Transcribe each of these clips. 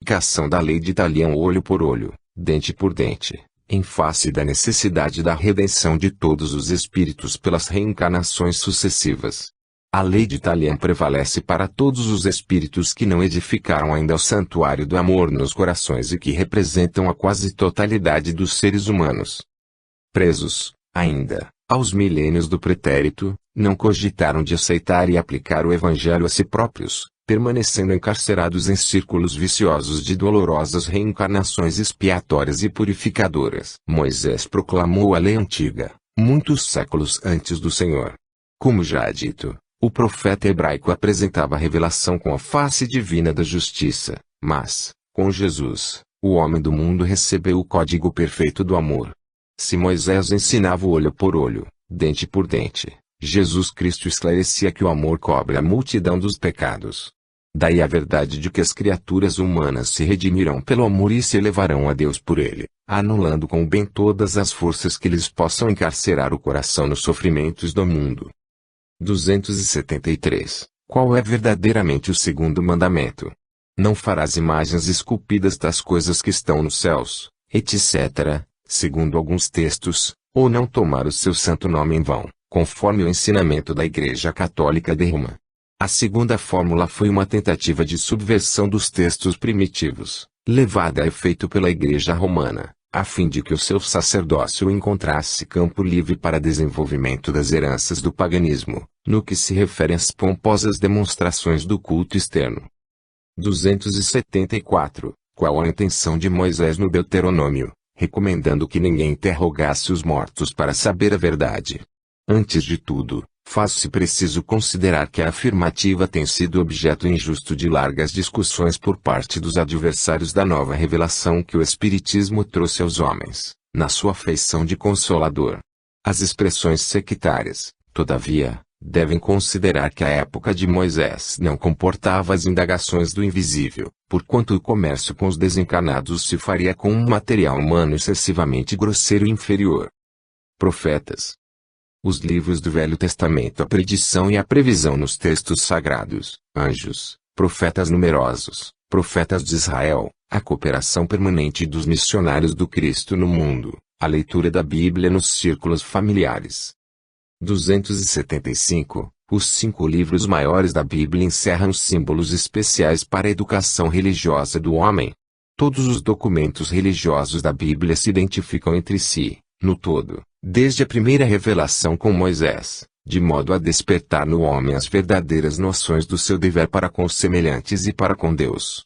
Aplicação da lei de Talião olho por olho, dente por dente, em face da necessidade da redenção de todos os espíritos pelas reencarnações sucessivas. A lei de Talião prevalece para todos os espíritos que não edificaram ainda o santuário do amor nos corações e que representam a quase totalidade dos seres humanos. Presos, ainda, aos milênios do pretérito, não cogitaram de aceitar e aplicar o evangelho a si próprios, permanecendo encarcerados em círculos viciosos de dolorosas reencarnações expiatórias e purificadoras. Moisés proclamou a lei antiga, muitos séculos antes do Senhor. Como já dito, o profeta hebraico apresentava a revelação com a face divina da justiça, mas, com Jesus, o homem do mundo recebeu o código perfeito do amor. Se Moisés ensinava olho por olho, dente por dente, Jesus Cristo esclarecia que o amor cobre a multidão dos pecados. Daí a verdade de que as criaturas humanas se redimirão pelo amor e se elevarão a Deus por ele, anulando com o bem todas as forças que lhes possam encarcerar o coração nos sofrimentos do mundo. 273. Qual é verdadeiramente o segundo mandamento? Não farás imagens esculpidas das coisas que estão nos céus, etc., segundo alguns textos, ou não tomar o seu santo nome em vão, conforme o ensinamento da Igreja Católica de Roma. A segunda fórmula foi uma tentativa de subversão dos textos primitivos, levada a efeito pela Igreja Romana, a fim de que o seu sacerdócio encontrasse campo livre para desenvolvimento das heranças do paganismo, no que se refere às pomposas demonstrações do culto externo. 274. Qual a intenção de Moisés no Deuteronômio, recomendando que ninguém interrogasse os mortos para saber a verdade? Antes de tudo, faz-se preciso considerar que a afirmativa tem sido objeto injusto de largas discussões por parte dos adversários da nova revelação que o Espiritismo trouxe aos homens, na sua feição de consolador. As expressões sectárias, todavia, devem considerar que a época de Moisés não comportava as indagações do invisível, porquanto o comércio com os desencarnados se faria com um material humano excessivamente grosseiro e inferior. Profetas. Os livros do Velho Testamento, a predição e a previsão nos textos sagrados, anjos, profetas numerosos, profetas de Israel, a cooperação permanente dos missionários do Cristo no mundo, a leitura da Bíblia nos círculos familiares. 275. Os 5 livros maiores da Bíblia encerram símbolos especiais para a educação religiosa do homem. Todos os documentos religiosos da Bíblia se identificam entre si, no todo, desde a primeira revelação com Moisés, de modo a despertar no homem as verdadeiras noções do seu dever para com os semelhantes e para com Deus.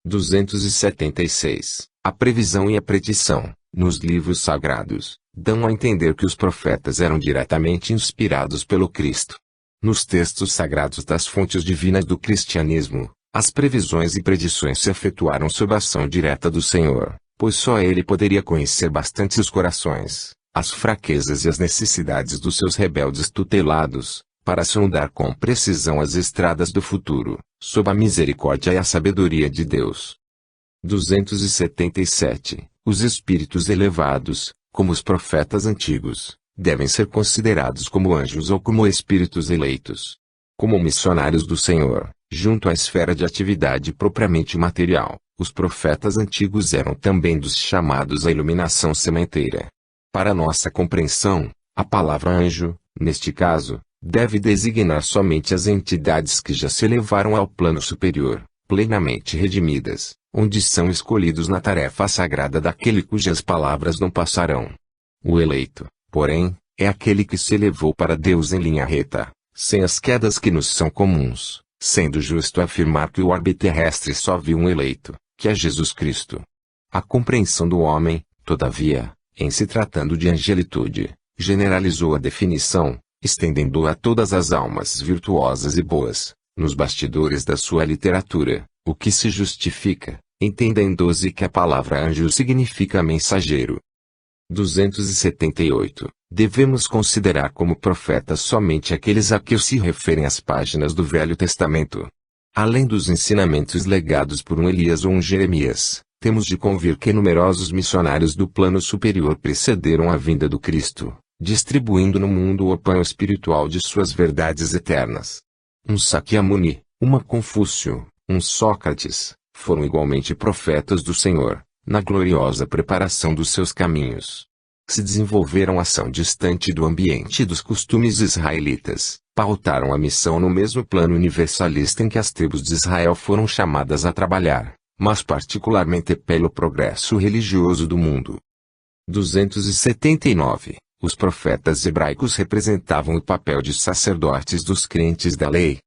276. A previsão e a predição, nos livros sagrados, dão a entender que os profetas eram diretamente inspirados pelo Cristo. Nos textos sagrados das fontes divinas do cristianismo, as previsões e predições se efetuaram sob a ação direta do Senhor, pois só Ele poderia conhecer bastante os corações, as fraquezas e as necessidades dos seus rebeldes tutelados, para sondar com precisão as estradas do futuro, sob a misericórdia e a sabedoria de Deus. 277. Os espíritos elevados, como os profetas antigos, devem ser considerados como anjos ou como espíritos eleitos. Como missionários do Senhor, junto à esfera de atividade propriamente material, os profetas antigos eram também dos chamados à iluminação sementeira. Para nossa compreensão, a palavra anjo, neste caso, deve designar somente as entidades que já se elevaram ao plano superior, plenamente redimidas, onde são escolhidos na tarefa sagrada daquele cujas palavras não passarão. O eleito, porém, é aquele que se elevou para Deus em linha reta, sem as quedas que nos são comuns, sendo justo afirmar que o orbe terrestre só viu um eleito, que é Jesus Cristo. A compreensão do homem, todavia, em se tratando de angelitude, generalizou a definição, estendendo-a a todas as almas virtuosas e boas, nos bastidores da sua literatura, o que se justifica, entendendo-se que a palavra anjo significa mensageiro. 278. Devemos considerar como profetas somente aqueles a que se referem as páginas do Velho Testamento. Além dos ensinamentos legados por um Elias ou um Jeremias, temos de convir que numerosos missionários do plano superior precederam a vinda do Cristo, distribuindo no mundo o pão espiritual de suas verdades eternas. Um Sakyamuni, uma Confúcio, um Sócrates, foram igualmente profetas do Senhor, na gloriosa preparação dos seus caminhos. Se desenvolveram ação distante do ambiente e dos costumes israelitas, pautaram a missão no mesmo plano universalista em que as tribos de Israel foram chamadas a trabalhar, mas particularmente pelo progresso religioso do mundo. 279. Os profetas hebraicos representavam o papel de sacerdotes dos crentes da lei.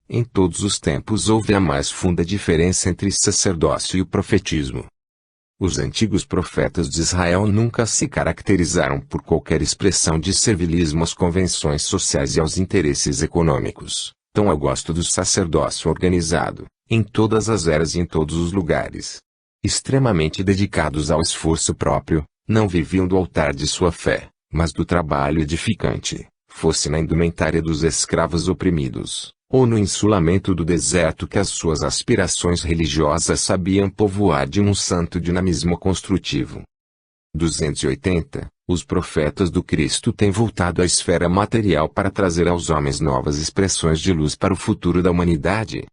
Em todos os tempos houve a mais funda diferença entre sacerdócio e o profetismo. Os antigos profetas de Israel nunca se caracterizaram por qualquer expressão de servilismo às convenções sociais e aos interesses econômicos, tão ao gosto do sacerdócio organizado, em todas as eras e em todos os lugares. Extremamente dedicados ao esforço próprio, não viviam do altar de sua fé, mas do trabalho edificante, fosse na indumentária dos escravos oprimidos, ou no insulamento do deserto que as suas aspirações religiosas sabiam povoar de um santo dinamismo construtivo. 280. Os profetas do Cristo têm voltado à esfera material para trazer aos homens novas expressões de luz para o futuro da humanidade.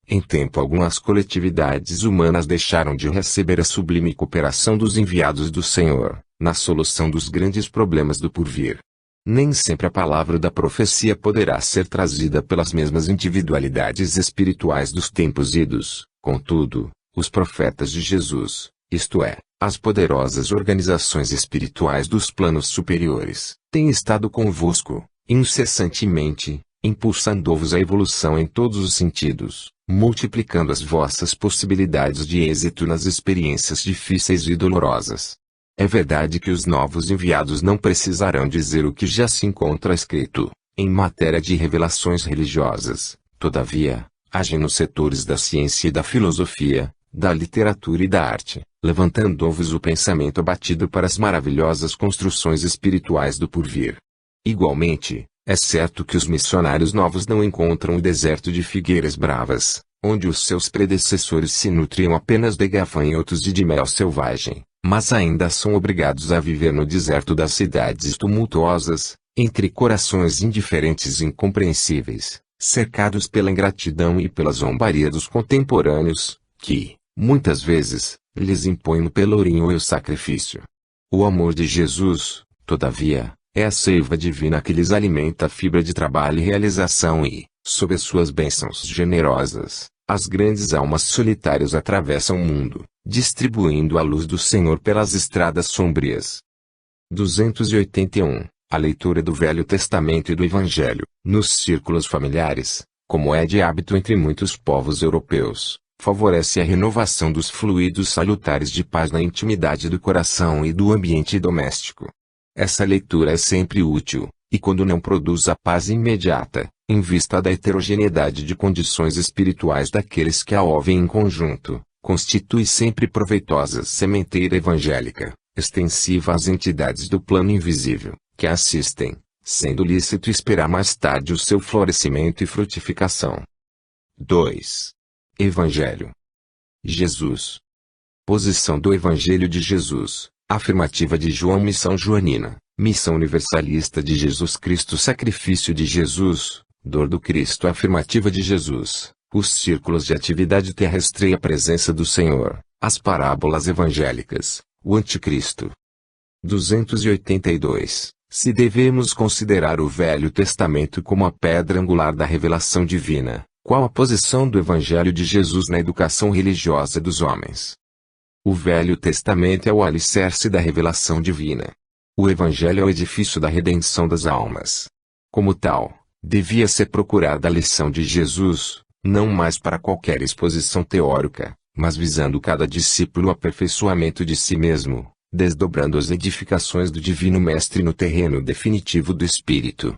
Em tempo algum as coletividades humanas deixaram de receber a sublime cooperação dos enviados do Senhor, na solução dos grandes problemas do porvir. Nem sempre a palavra da profecia poderá ser trazida pelas mesmas individualidades espirituais dos tempos idos, contudo, os profetas de Jesus, isto é, as poderosas organizações espirituais dos planos superiores, têm estado convosco, incessantemente, impulsando-vos à evolução em todos os sentidos, multiplicando as vossas possibilidades de êxito nas experiências difíceis e dolorosas. É verdade que os novos enviados não precisarão dizer o que já se encontra escrito, em matéria de revelações religiosas, todavia, agem nos setores da ciência e da filosofia, da literatura e da arte, levantando-vos o pensamento abatido para as maravilhosas construções espirituais do porvir. Igualmente, é certo que os missionários novos não encontram o deserto de figueiras bravas, onde os seus predecessores se nutriam apenas de gafanhotos e de mel selvagem, mas ainda são obrigados a viver no deserto das cidades tumultuosas, entre corações indiferentes e incompreensíveis, cercados pela ingratidão e pela zombaria dos contemporâneos, que, muitas vezes, lhes impõem o pelourinho e o sacrifício. O amor de Jesus, todavia, é a seiva divina que lhes alimenta a fibra de trabalho e realização e, sob as suas bênçãos generosas, as grandes almas solitárias atravessam o mundo, distribuindo a luz do Senhor pelas estradas sombrias. 281. A leitura do Velho Testamento e do Evangelho, nos círculos familiares, como é de hábito entre muitos povos europeus, favorece a renovação dos fluidos salutares de paz na intimidade do coração e do ambiente doméstico. Essa leitura é sempre útil, e quando não produz a paz imediata, em vista da heterogeneidade de condições espirituais daqueles que a ouvem em conjunto, constitui sempre proveitosa sementeira evangélica, extensiva às entidades do plano invisível, que a assistem, sendo lícito esperar mais tarde o seu florescimento e frutificação. 2. Evangelho. Jesus. Posição do Evangelho de Jesus. Afirmativa de João. Missão joanina, missão universalista de Jesus Cristo. Sacrifício de Jesus, dor do Cristo. Afirmativa de Jesus, os círculos de atividade terrestre e a presença do Senhor, as parábolas evangélicas, o anticristo. 282. Se devemos considerar o Velho Testamento como a pedra angular da revelação divina, qual a posição do Evangelho de Jesus na educação religiosa dos homens? O Velho Testamento é o alicerce da revelação divina. O Evangelho é o edifício da redenção das almas. Como tal, devia ser procurada a lição de Jesus, não mais para qualquer exposição teórica, mas visando cada discípulo o aperfeiçoamento de si mesmo, desdobrando as edificações do Divino Mestre no terreno definitivo do Espírito.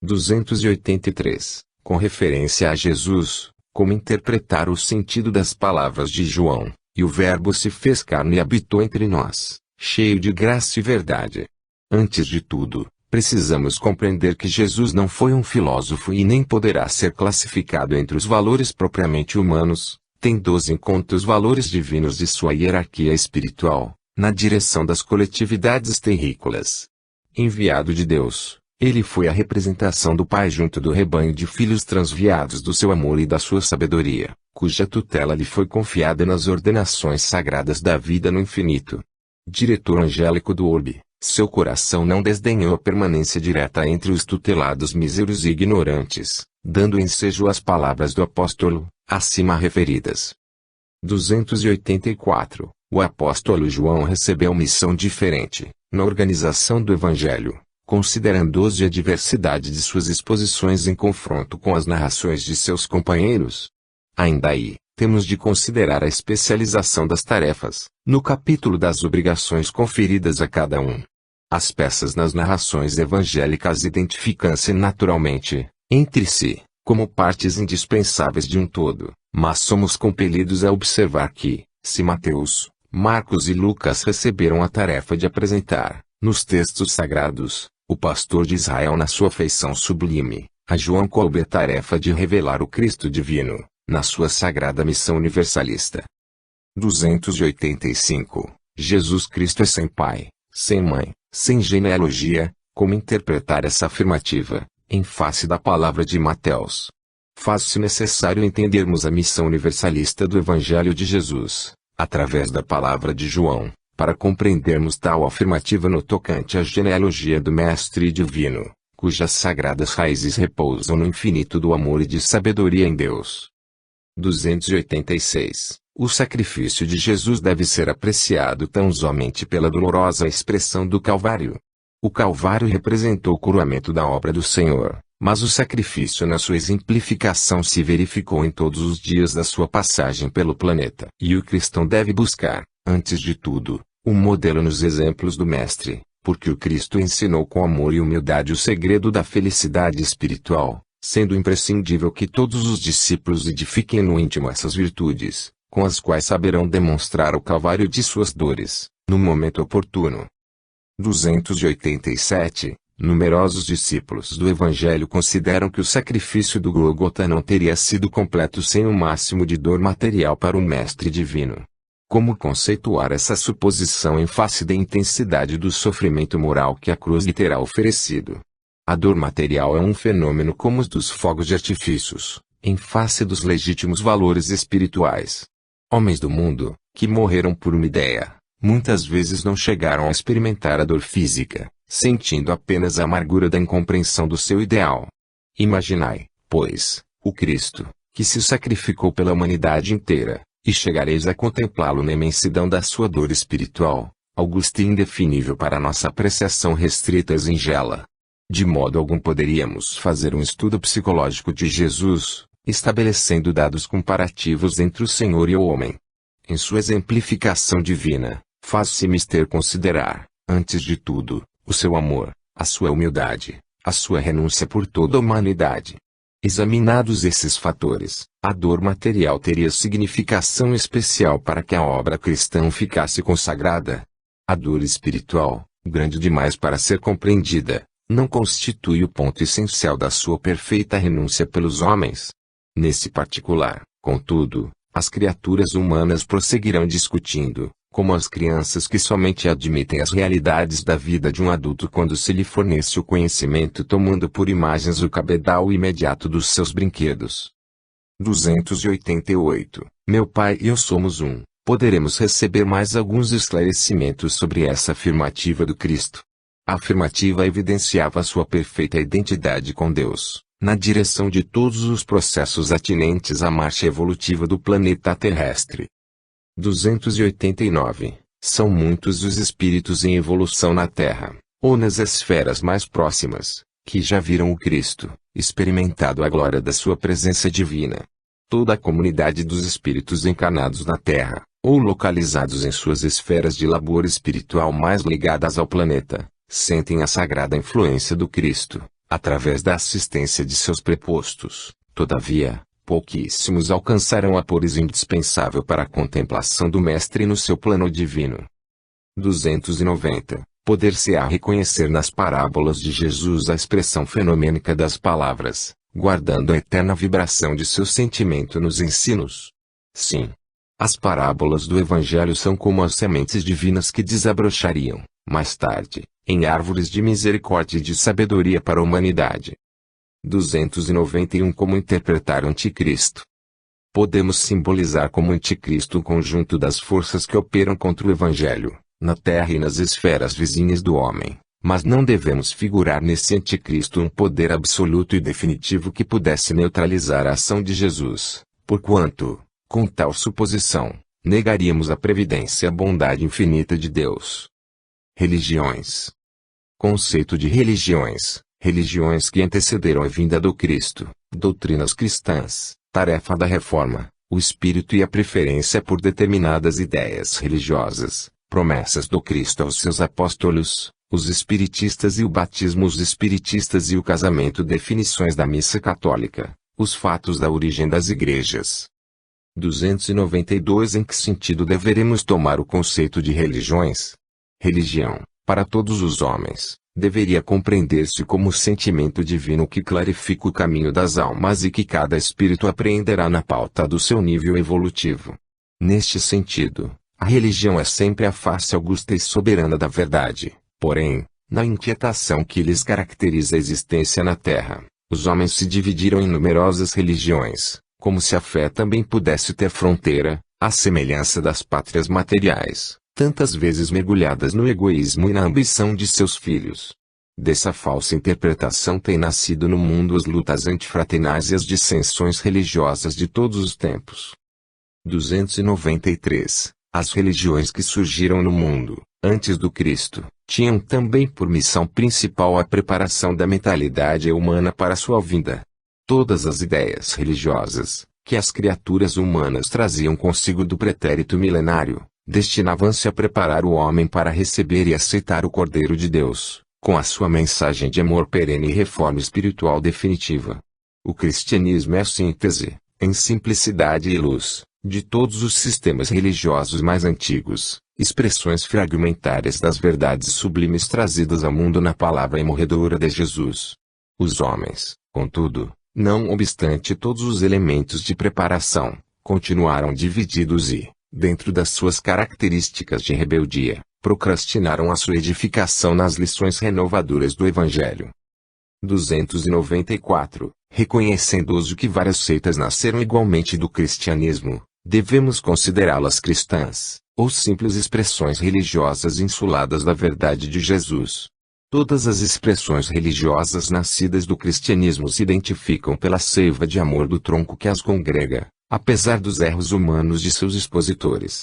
283. Com referência a Jesus, como interpretar o sentido das palavras de João? E o Verbo se fez carne e habitou entre nós, cheio de graça e verdade. Antes de tudo, precisamos compreender que Jesus não foi um filósofo e nem poderá ser classificado entre os valores propriamente humanos, tendo em conta os valores divinos de sua hierarquia espiritual, na direção das coletividades terrícolas. Enviado de Deus, Ele foi a representação do Pai junto do rebanho de filhos transviados do seu amor e da sua sabedoria, cuja tutela lhe foi confiada nas ordenações sagradas da vida no infinito. Diretor angélico do orbe, seu coração não desdenhou a permanência direta entre os tutelados míseros e ignorantes, dando ensejo às palavras do apóstolo, acima referidas. 284. O apóstolo João recebeu missão diferente, na organização do Evangelho, considerando-os e a diversidade de suas exposições em confronto com as narrações de seus companheiros. Ainda aí, temos de considerar a especialização das tarefas, no capítulo das obrigações conferidas a cada um. As peças nas narrações evangélicas identificam-se naturalmente, entre si, como partes indispensáveis de um todo, mas somos compelidos a observar que, se Mateus, Marcos e Lucas receberam a tarefa de apresentar, nos textos sagrados, o pastor de Israel na sua feição sublime, a João coube a tarefa de revelar o Cristo divino, na sua sagrada missão universalista. 285. Jesus Cristo é sem pai, sem mãe, sem genealogia. Como interpretar essa afirmativa, em face da palavra de Mateus? Faz-se necessário entendermos a missão universalista do Evangelho de Jesus, através da palavra de João, para compreendermos tal afirmativa no tocante à genealogia do Mestre Divino, cujas sagradas raízes repousam no infinito do amor e de sabedoria em Deus. 286. O sacrifício de Jesus deve ser apreciado tão somente pela dolorosa expressão do Calvário. O Calvário representou o coroamento da obra do Senhor, mas o sacrifício na sua exemplificação se verificou em todos os dias da sua passagem pelo planeta. E o cristão deve buscar, antes de tudo, um modelo nos exemplos do Mestre, porque o Cristo ensinou com amor e humildade o segredo da felicidade espiritual, sendo imprescindível que todos os discípulos edifiquem no íntimo essas virtudes, com as quais saberão demonstrar o calvário de suas dores, no momento oportuno. 287. Numerosos discípulos do Evangelho consideram que o sacrifício do Gólgota não teria sido completo sem o máximo de dor material para o Mestre Divino. Como conceituar essa suposição em face da intensidade do sofrimento moral que a cruz lhe terá oferecido? A dor material é um fenômeno como os dos fogos de artifícios, em face dos legítimos valores espirituais. Homens do mundo, que morreram por uma ideia, muitas vezes não chegaram a experimentar a dor física, sentindo apenas a amargura da incompreensão do seu ideal. Imaginai, pois, o Cristo, que se sacrificou pela humanidade inteira, e chegareis a contemplá-lo na imensidão da sua dor espiritual, augusta e indefinível para nossa apreciação restrita e singela. De modo algum poderíamos fazer um estudo psicológico de Jesus, estabelecendo dados comparativos entre o Senhor e o homem. Em sua exemplificação divina, faz-se mister considerar, antes de tudo, o seu amor, a sua humildade, a sua renúncia por toda a humanidade. Examinados esses fatores, a dor material teria significação especial para que a obra cristã ficasse consagrada. A dor espiritual, grande demais para ser compreendida, não constitui o ponto essencial da sua perfeita renúncia pelos homens. Nesse particular, contudo, as criaturas humanas prosseguirão discutindo, como as crianças que somente admitem as realidades da vida de um adulto quando se lhe fornece o conhecimento tomando por imagens o cabedal imediato dos seus brinquedos. 288. Meu pai e eu somos um. Poderemos receber mais alguns esclarecimentos sobre essa afirmativa do Cristo. A afirmativa evidenciava sua perfeita identidade com Deus, na direção de todos os processos atinentes à marcha evolutiva do planeta terrestre. 289. São muitos os espíritos em evolução na Terra, ou nas esferas mais próximas, que já viram o Cristo, experimentado a glória da sua presença divina. Toda a comunidade dos espíritos encarnados na Terra, ou localizados em suas esferas de labor espiritual mais ligadas ao planeta, sentem a sagrada influência do Cristo, através da assistência de seus prepostos. Todavia, pouquíssimos alcançarão a pores indispensável para a contemplação do Mestre no seu plano divino. 290. Poder-se-á reconhecer nas parábolas de Jesus a expressão fenomênica das palavras, guardando a eterna vibração de seu sentimento nos ensinos. Sim. As parábolas do Evangelho são como as sementes divinas que desabrochariam, mais tarde, em árvores de misericórdia e de sabedoria para a humanidade. 291 Como interpretar o anticristo? Podemos simbolizar como anticristo o conjunto das forças que operam contra o Evangelho, na Terra e nas esferas vizinhas do homem, mas não devemos figurar nesse anticristo um poder absoluto e definitivo que pudesse neutralizar a ação de Jesus, porquanto, com tal suposição, negaríamos a previdência e a bondade infinita de Deus. Religiões. Conceito de religiões. Religiões que antecederam a vinda do Cristo, doutrinas cristãs, tarefa da reforma, o espírito e a preferência por determinadas ideias religiosas, promessas do Cristo aos seus apóstolos, os espiritistas e o batismo, os espiritistas e o casamento, definições da missa católica, os fatos da origem das igrejas. 292 Em que sentido deveremos tomar o conceito de religiões? Religião, para todos os homens, deveria compreender-se como o sentimento divino que clarifica o caminho das almas e que cada espírito apreenderá na pauta do seu nível evolutivo. Neste sentido, a religião é sempre a face augusta e soberana da verdade. Porém, na inquietação que lhes caracteriza a existência na Terra, os homens se dividiram em numerosas religiões, como se a fé também pudesse ter fronteira, à semelhança das pátrias materiais, tantas vezes mergulhadas no egoísmo e na ambição de seus filhos. Dessa falsa interpretação têm nascido no mundo as lutas antifraternais e as dissensões religiosas de todos os tempos. 293. As religiões que surgiram no mundo, antes do Cristo, tinham também por missão principal a preparação da mentalidade humana para sua vinda. Todas as ideias religiosas, que as criaturas humanas traziam consigo do pretérito milenário, destinavam-se a preparar o homem para receber e aceitar o Cordeiro de Deus, com a sua mensagem de amor perene e reforma espiritual definitiva. O cristianismo é a síntese, em simplicidade e luz, de todos os sistemas religiosos mais antigos, expressões fragmentárias das verdades sublimes trazidas ao mundo na palavra imorredora de Jesus. Os homens, contudo, não obstante todos os elementos de preparação, continuaram divididos e, dentro das suas características de rebeldia, procrastinaram a sua edificação nas lições renovadoras do Evangelho. 294. Reconhecendo-os que várias seitas nasceram igualmente do cristianismo, devemos considerá-las cristãs, ou simples expressões religiosas insuladas da verdade de Jesus. Todas as expressões religiosas nascidas do cristianismo se identificam pela seiva de amor do tronco que as congrega, apesar dos erros humanos de seus expositores.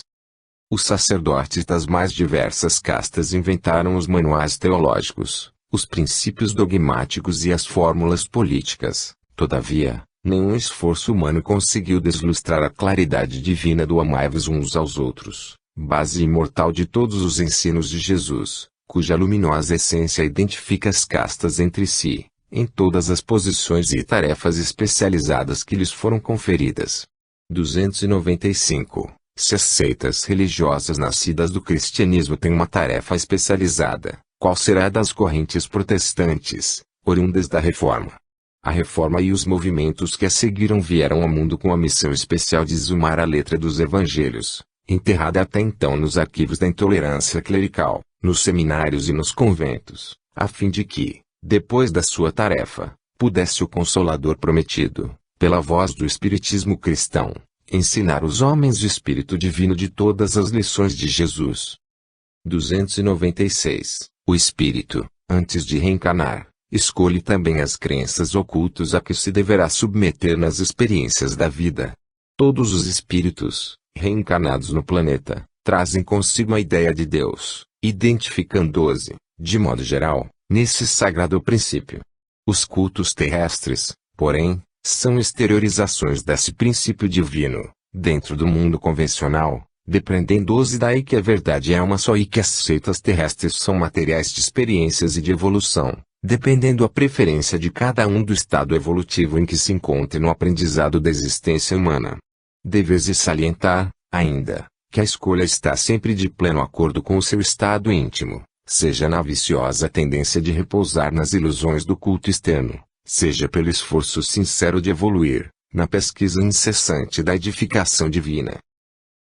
Os sacerdotes das mais diversas castas inventaram os manuais teológicos, os princípios dogmáticos e as fórmulas políticas. Todavia, nenhum esforço humano conseguiu deslustrar a claridade divina do amai-vos uns aos outros, base imortal de todos os ensinos de Jesus, cuja luminosa essência identifica as castas entre si, em todas as posições e tarefas especializadas que lhes foram conferidas. 295. Se as seitas religiosas nascidas do cristianismo têm uma tarefa especializada, qual será a das correntes protestantes, oriundas da Reforma? A Reforma e os movimentos que a seguiram vieram ao mundo com a missão especial de exumar a letra dos evangelhos, enterrada até então nos arquivos da intolerância clerical, nos seminários e nos conventos, a fim de que, depois da sua tarefa, pudesse o Consolador prometido, pela voz do Espiritismo cristão, ensinar os homens o Espírito Divino de todas as lições de Jesus. 296. O Espírito, antes de reencarnar, escolhe também as crenças ocultas a que se deverá submeter nas experiências da vida. Todos os espíritos, reencarnados no planeta, trazem consigo a ideia de Deus, identificando-se, de modo geral, nesse sagrado princípio. Os cultos terrestres, porém, são exteriorizações desse princípio divino, dentro do mundo convencional, depreendendo-se daí que a verdade é uma só e que as seitas terrestres são materiais de experiências e de evolução, dependendo a preferência de cada um do estado evolutivo em que se encontre no aprendizado da existência humana. Deve-se salientar, ainda, que a escolha está sempre de pleno acordo com o seu estado íntimo, seja na viciosa tendência de repousar nas ilusões do culto externo, seja pelo esforço sincero de evoluir, na pesquisa incessante da edificação divina.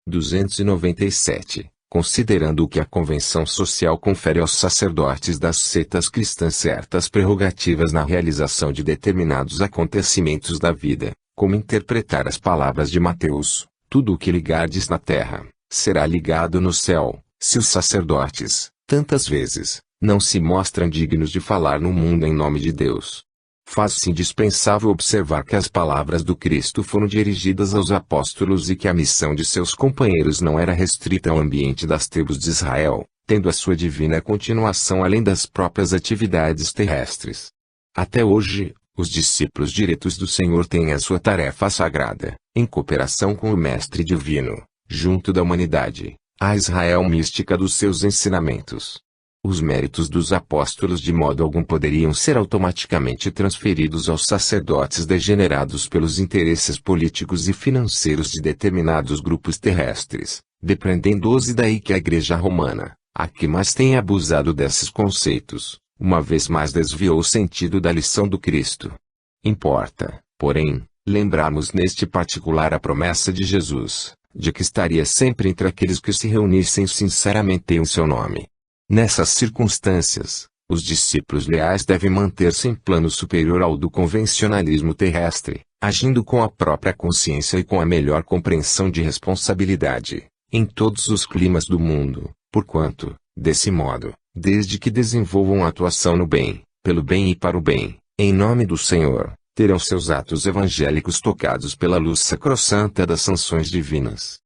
297. considerando que a convenção social confere aos sacerdotes das seitas cristãs certas prerrogativas na realização de determinados acontecimentos da vida, como interpretar as palavras de Mateus: tudo o que ligardes na terra, será ligado no céu. Se os sacerdotes, tantas vezes, não se mostram dignos de falar no mundo em nome de Deus, faz-se indispensável observar que as palavras do Cristo foram dirigidas aos apóstolos e que a missão de seus companheiros não era restrita ao ambiente das tribos de Israel, tendo a sua divina continuação além das próprias atividades terrestres. Até hoje, os discípulos diretos do Senhor têm a sua tarefa sagrada, em cooperação com o Mestre Divino, junto da humanidade, a Israel mística dos seus ensinamentos. Os méritos dos apóstolos de modo algum poderiam ser automaticamente transferidos aos sacerdotes degenerados pelos interesses políticos e financeiros de determinados grupos terrestres, depreendendo-os e daí que a Igreja Romana, a que mais tem abusado desses conceitos, uma vez mais desviou o sentido da lição do Cristo. Importa, porém, lembrarmos neste particular a promessa de Jesus, de que estaria sempre entre aqueles que se reunissem sinceramente em seu nome. Nessas circunstâncias, os discípulos leais devem manter-se em plano superior ao do convencionalismo terrestre, agindo com a própria consciência e com a melhor compreensão de responsabilidade, em todos os climas do mundo, porquanto, desse modo, desde que desenvolvam atuação no bem, pelo bem e para o bem, em nome do Senhor, terão seus atos evangélicos tocados pela luz sacrossanta das sanções divinas.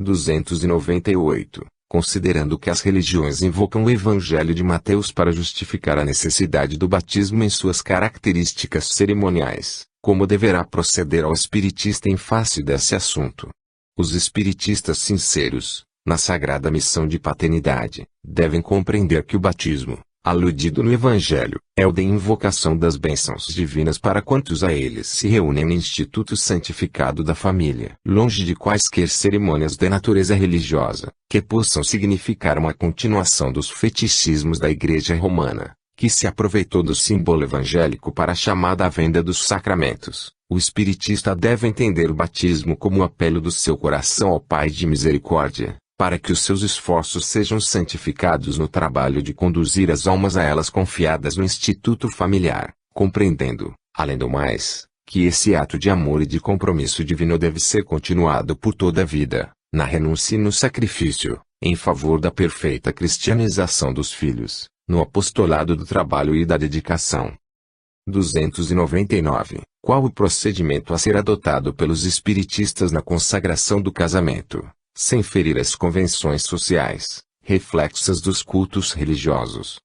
298. Considerando que as religiões invocam o Evangelho de Mateus para justificar a necessidade do batismo em suas características cerimoniais, como deverá proceder ao espiritista em face desse assunto? Os espiritistas sinceros, na sagrada missão de paternidade, devem compreender que o batismo, aludido no Evangelho, é o de invocação das bênçãos divinas para quantos a eles se reúnem no Instituto Santificado da Família, longe de quaisquer cerimônias de natureza religiosa, que possam significar uma continuação dos fetichismos da Igreja Romana, que se aproveitou do símbolo evangélico para a chamada venda dos sacramentos. O espiritista deve entender o batismo como o apelo do seu coração ao Pai de misericórdia, para que os seus esforços sejam santificados no trabalho de conduzir as almas a elas confiadas no instituto familiar, compreendendo, além do mais, que esse ato de amor e de compromisso divino deve ser continuado por toda a vida, na renúncia e no sacrifício, em favor da perfeita cristianização dos filhos, no apostolado do trabalho e da dedicação. 299. Qual o procedimento a ser adotado pelos espiritistas na consagração do casamento, sem ferir as convenções sociais, reflexas dos cultos religiosos?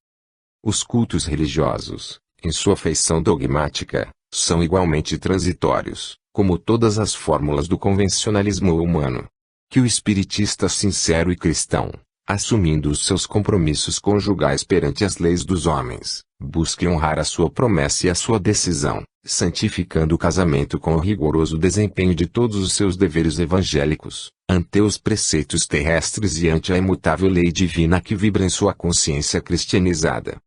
Os cultos religiosos, em sua feição dogmática, são igualmente transitórios, como todas as fórmulas do convencionalismo humano. Que o espiritista sincero e cristão, assumindo os seus compromissos conjugais perante as leis dos homens, busque honrar a sua promessa e a sua decisão, santificando o casamento com o rigoroso desempenho de todos os seus deveres evangélicos, ante os preceitos terrestres e ante a imutável lei divina que vibra em sua consciência cristianizada.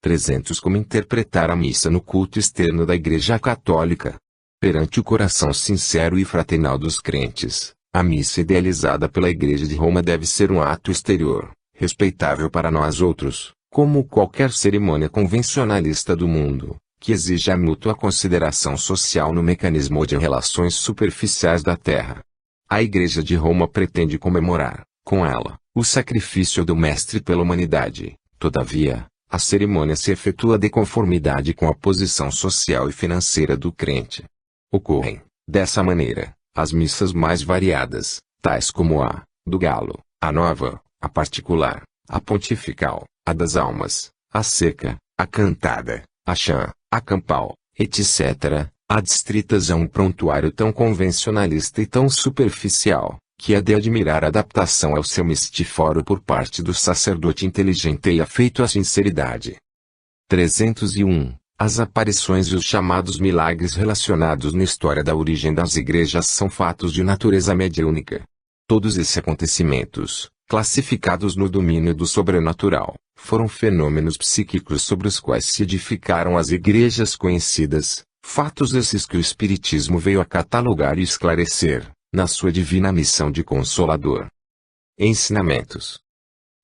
300. Como interpretar a missa no culto externo da Igreja Católica? Perante o coração sincero e fraternal dos crentes, a missa idealizada pela Igreja de Roma deve ser um ato exterior, respeitável para nós outros, como qualquer cerimônia convencionalista do mundo, que exige a mútua consideração social no mecanismo de relações superficiais da terra. A Igreja de Roma pretende comemorar, com ela, o sacrifício do Mestre pela humanidade. Todavia, a cerimônia se efetua de conformidade com a posição social e financeira do crente. Ocorrem, dessa maneira, as missas mais variadas, tais como a do galo, a nova, a particular, a pontifical, a das almas, a seca, a cantada, a chã, a campal, etc., adstritas a um prontuário tão convencionalista e tão superficial, que é de admirar a adaptação ao seu mistiforo por parte do sacerdote inteligente e afeito à sinceridade. 301. As aparições e os chamados milagres relacionados na história da origem das igrejas são fatos de natureza mediúnica. Todos esses acontecimentos, classificados no domínio do sobrenatural, foram fenômenos psíquicos sobre os quais se edificaram as igrejas conhecidas, fatos esses que o Espiritismo veio a catalogar e esclarecer, na sua divina missão de Consolador. Ensinamentos.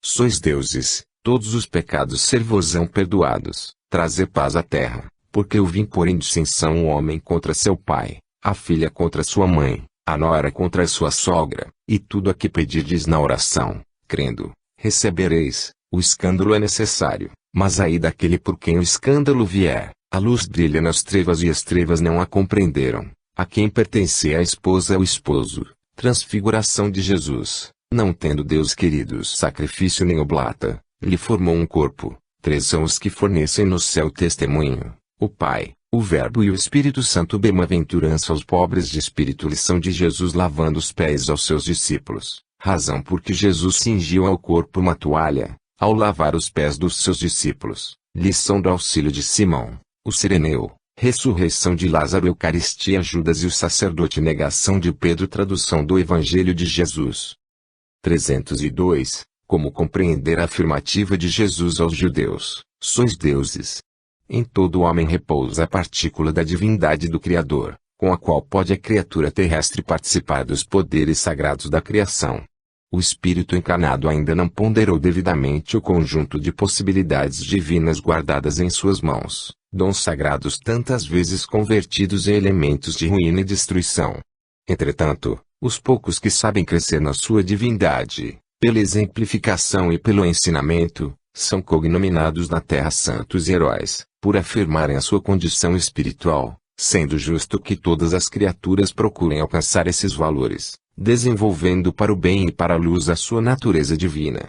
Sois deuses, todos os pecados ser-vos-ão perdoados, trazer paz à terra, porque eu vim pôr em dissensão o homem contra seu pai, a filha contra sua mãe, a nora contra a sua sogra, e tudo a que pedirdes na oração, crendo, recebereis. O escândalo é necessário, mas aí daquele por quem o escândalo vier, a luz brilha nas trevas e as trevas não a compreenderam. A quem pertence a esposa é o esposo, transfiguração de Jesus, não tendo Deus queridos sacrifício nem oblata, lhe formou um corpo. Três são os que fornecem no céu testemunho, o Pai, o Verbo e o Espírito Santo. Bem-aventurança aos pobres de espírito. Lição de Jesus lavando os pés aos seus discípulos, razão porque Jesus cingiu ao corpo uma toalha, ao lavar os pés dos seus discípulos. Lição do auxílio de Simão, o Cireneu, ressurreição de Lázaro. Eucaristia. Judas e o sacerdote. Negação de Pedro. Tradução do Evangelho de Jesus. 302. Como compreender a afirmativa de Jesus aos judeus: sois deuses. Em todo homem repousa a partícula da divindade do Criador, com a qual pode a criatura terrestre participar dos poderes sagrados da criação. O Espírito encarnado ainda não ponderou devidamente o conjunto de possibilidades divinas guardadas em suas mãos, dons sagrados tantas vezes convertidos em elementos de ruína e destruição. Entretanto, os poucos que sabem crescer na sua divindade, pela exemplificação e pelo ensinamento, são cognominados na terra santos e heróis, por afirmarem a sua condição espiritual, sendo justo que todas as criaturas procurem alcançar esses valores, desenvolvendo para o bem e para a luz a sua natureza divina.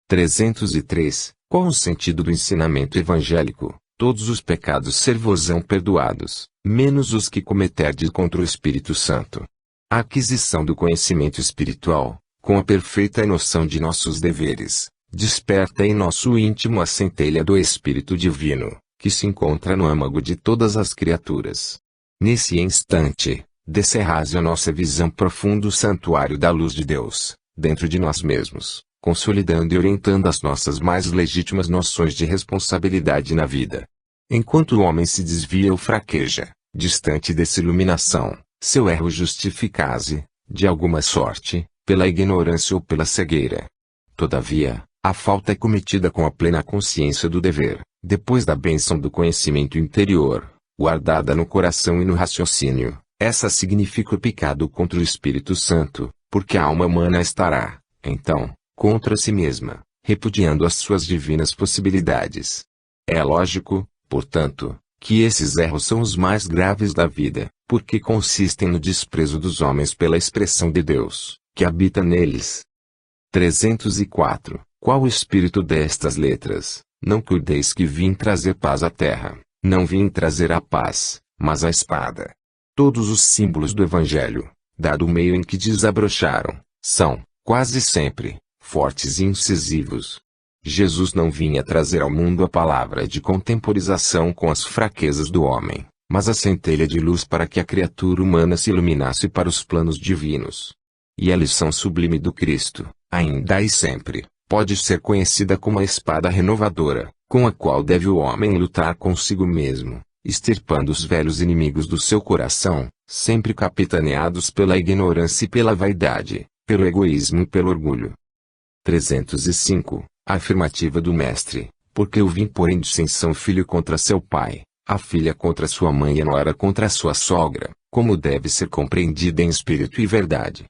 303. Qual o sentido do ensinamento evangélico? Todos os pecados ser-vos-ão perdoados, menos os que cometerdes contra o Espírito Santo. A aquisição do conhecimento espiritual, com a perfeita noção de nossos deveres, desperta em nosso íntimo a centelha do Espírito Divino, que se encontra no âmago de todas as criaturas. Nesse instante, descerrase a nossa visão profundo o santuário da luz de Deus, dentro de nós mesmos, consolidando e orientando as nossas mais legítimas noções de responsabilidade na vida. Enquanto o homem se desvia ou fraqueja, distante dessa iluminação, seu erro justifica-se, de alguma sorte, pela ignorância ou pela cegueira. Todavia, a falta é cometida com a plena consciência do dever, depois da bênção do conhecimento interior, guardada no coração e no raciocínio. Essa significa o pecado contra o Espírito Santo, porque a alma humana estará, então, contra si mesma, repudiando as suas divinas possibilidades. É lógico, portanto, que esses erros são os mais graves da vida, porque consistem no desprezo dos homens pela expressão de Deus, que habita neles. 304. Qual o espírito destas letras? Não cuideis que vim trazer paz à terra. Não vim trazer a paz, mas a espada. Todos os símbolos do Evangelho, dado o meio em que desabrocharam, são, quase sempre, fortes e incisivos. Jesus não vinha trazer ao mundo a palavra de contemporização com as fraquezas do homem, mas a centelha de luz para que a criatura humana se iluminasse para os planos divinos. E a lição sublime do Cristo, ainda e sempre, pode ser conhecida como a espada renovadora, com a qual deve o homem lutar consigo mesmo, extirpando os velhos inimigos do seu coração, sempre capitaneados pela ignorância e pela vaidade, pelo egoísmo e pelo orgulho. 305. A afirmativa do Mestre: porque eu vim pôr em dissensão o filho contra seu pai, a filha contra sua mãe e a nora contra sua sogra, como deve ser compreendida em espírito e verdade.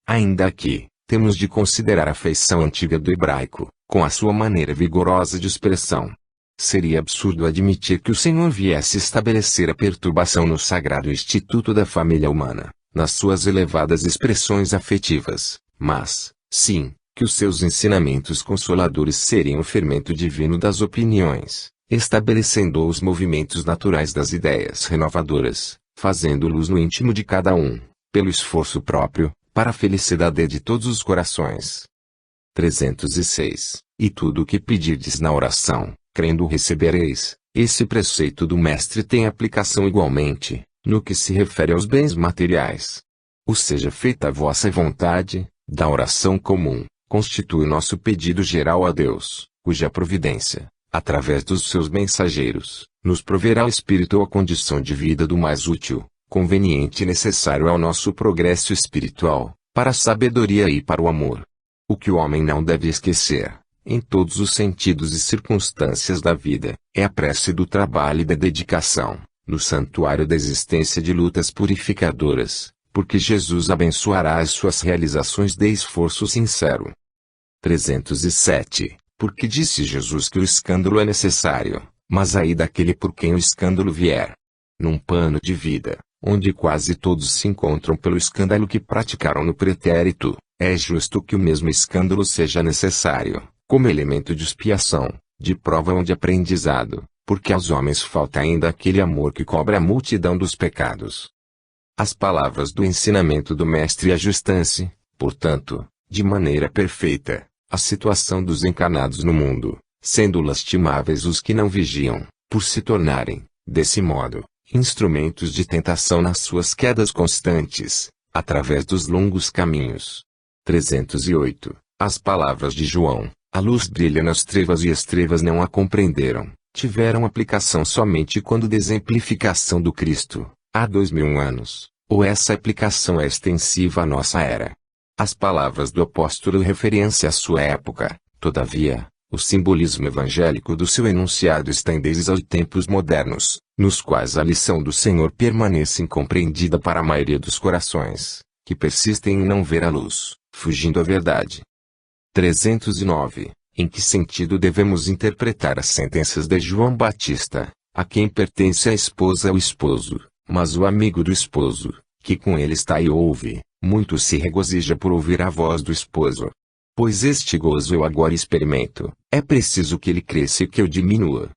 Ainda aqui, temos de considerar a feição antiga do hebraico, com a sua maneira vigorosa de expressão. Seria absurdo admitir que o Senhor viesse estabelecer a perturbação no sagrado instituto da família humana, nas suas elevadas expressões afetivas, mas, sim, que os seus ensinamentos consoladores seriam o fermento divino das opiniões, estabelecendo os movimentos naturais das ideias renovadoras, fazendo luz no íntimo de cada um, pelo esforço próprio, para a felicidade de todos os corações. 306. E tudo o que pedirdes na oração, crendo recebereis. Esse preceito do Mestre tem aplicação igualmente, no que se refere aos bens materiais. O seja feita a vossa vontade, da oração comum, constitui nosso pedido geral a Deus, cuja providência, através dos seus mensageiros, nos proverá o espírito ou a condição de vida do mais útil, conveniente e necessário ao nosso progresso espiritual, para a sabedoria e para o amor. O que o homem não deve esquecer, em todos os sentidos e circunstâncias da vida, é a prece do trabalho e da dedicação, no santuário da existência de lutas purificadoras, porque Jesus abençoará as suas realizações de esforço sincero. 307. Porque disse Jesus que o escândalo é necessário, mas ai daquele por quem o escândalo vier. Num pano de vida, onde quase todos se encontram pelo escândalo que praticaram no pretérito, é justo que o mesmo escândalo seja necessário, como elemento de expiação, de prova ou de aprendizado, porque aos homens falta ainda aquele amor que cobre a multidão dos pecados. As palavras do ensinamento do Mestre ajustam-se, portanto, de maneira perfeita, à situação dos encarnados no mundo, sendo lastimáveis os que não vigiam, por se tornarem, desse modo, instrumentos de tentação nas suas quedas constantes, através dos longos caminhos. 308. As palavras de João, a luz brilha nas trevas e as trevas não a compreenderam, tiveram aplicação somente quando desemplificação do Cristo, há 2000 anos, ou essa aplicação é extensiva à nossa era. As palavras do apóstolo referência à sua época, todavia, o simbolismo evangélico do seu enunciado estende-se aos tempos modernos, nos quais a lição do Senhor permanece incompreendida para a maioria dos corações, que persistem em não ver a luz, fugindo à verdade. 309. Em que sentido devemos interpretar as sentenças de João Batista, a quem pertence a esposa ou esposo, mas o amigo do esposo, que com ele está e ouve, muito se regozija por ouvir a voz do esposo. Pois este gozo eu agora experimento, é preciso que ele cresça e que eu diminua.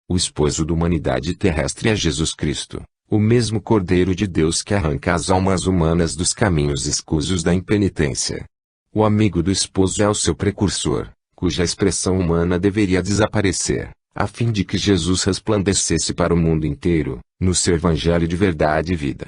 O esposo da humanidade terrestre é Jesus Cristo, o mesmo Cordeiro de Deus que arranca as almas humanas dos caminhos escusos da impenitência. O amigo do esposo é o seu precursor, cuja expressão humana deveria desaparecer, a fim de que Jesus resplandecesse para o mundo inteiro, no seu evangelho de verdade e vida.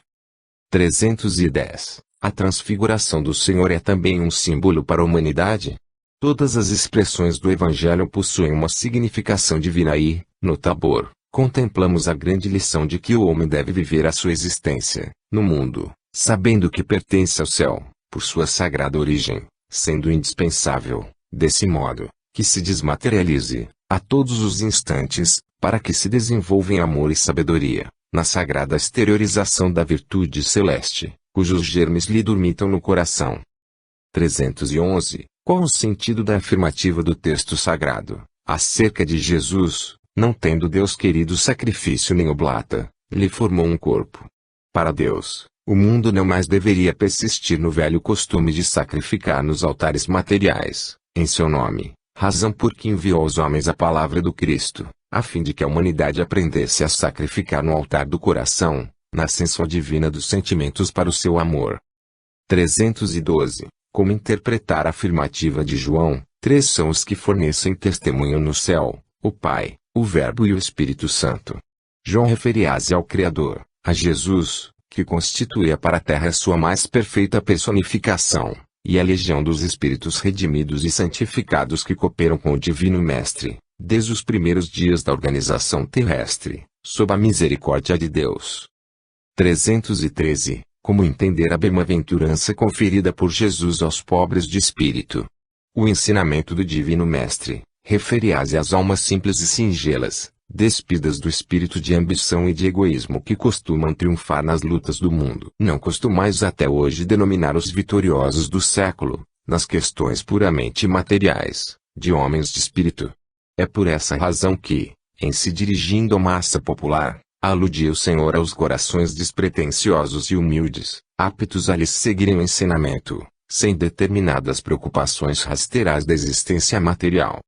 310. A transfiguração do Senhor é também um símbolo para a humanidade? Todas as expressões do Evangelho possuem uma significação divina e, no Tabor, contemplamos a grande lição de que o homem deve viver a sua existência, no mundo, sabendo que pertence ao céu, por sua sagrada origem, sendo indispensável, desse modo, que se desmaterialize, a todos os instantes, para que se desenvolva em amor e sabedoria, na sagrada exteriorização da virtude celeste, cujos germes lhe dormitam no coração. 311. Qual o sentido da afirmativa do texto sagrado, acerca de Jesus, não tendo Deus querido sacrifício nem oblata, lhe formou um corpo? Para Deus, o mundo não mais deveria persistir no velho costume de sacrificar nos altares materiais, em seu nome, razão por que enviou aos homens a palavra do Cristo, a fim de que a humanidade aprendesse a sacrificar no altar do coração, na ascensão divina dos sentimentos para o seu amor. 312. Como interpretar a afirmativa de João? Três são os que fornecem testemunho no céu: o Pai, o Verbo e o Espírito Santo. João referia-se ao Criador, a Jesus, que constituía para a terra a sua mais perfeita personificação, e a legião dos espíritos redimidos e santificados que cooperam com o Divino Mestre, desde os primeiros dias da organização terrestre, sob a misericórdia de Deus. 313. Como entender a bem-aventurança conferida por Jesus aos pobres de espírito? O ensinamento do Divino Mestre referia-se às almas simples e singelas, despidas do espírito de ambição e de egoísmo que costumam triunfar nas lutas do mundo. Não costumais até hoje denominar os vitoriosos do século, nas questões puramente materiais, de homens de espírito. É por essa razão que, em se dirigindo à massa popular, aludia o Senhor aos corações despretensiosos e humildes, aptos a lhes seguirem o ensinamento, sem determinadas preocupações rasteiras da existência material.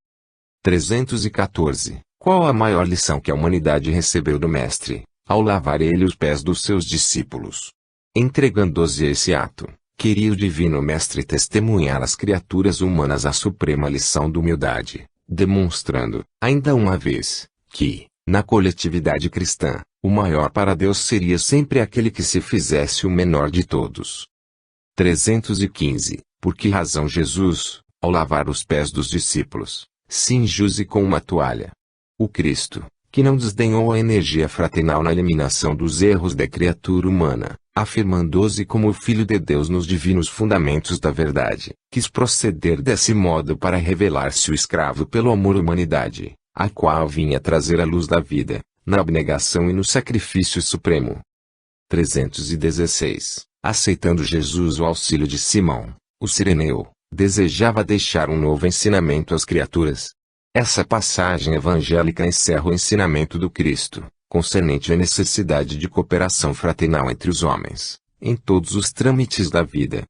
314. Qual a maior lição que a humanidade recebeu do Mestre, ao lavar ele os pés dos seus discípulos? Entregando-os a esse ato, queria o Divino Mestre testemunhar às criaturas humanas a suprema lição da humildade, demonstrando, ainda uma vez, que, na coletividade cristã, o maior para Deus seria sempre aquele que se fizesse o menor de todos. 315. Por que razão Jesus, ao lavar os pés dos discípulos, cingiu-se com uma toalha? O Cristo, que não desdenhou a energia fraternal na eliminação dos erros da criatura humana, Afirmando-se como o Filho de Deus nos divinos fundamentos da verdade, quis proceder desse modo para revelar-se o escravo pelo amor à humanidade, a qual vinha trazer a luz da vida, na abnegação e no sacrifício supremo. 316. Aceitando Jesus o auxílio de Simão, o Cireneu, desejava deixar um novo ensinamento às criaturas. Essa passagem evangélica encerra o ensinamento do Cristo, concernente à necessidade de cooperação fraternal entre os homens, em todos os trâmites da vida.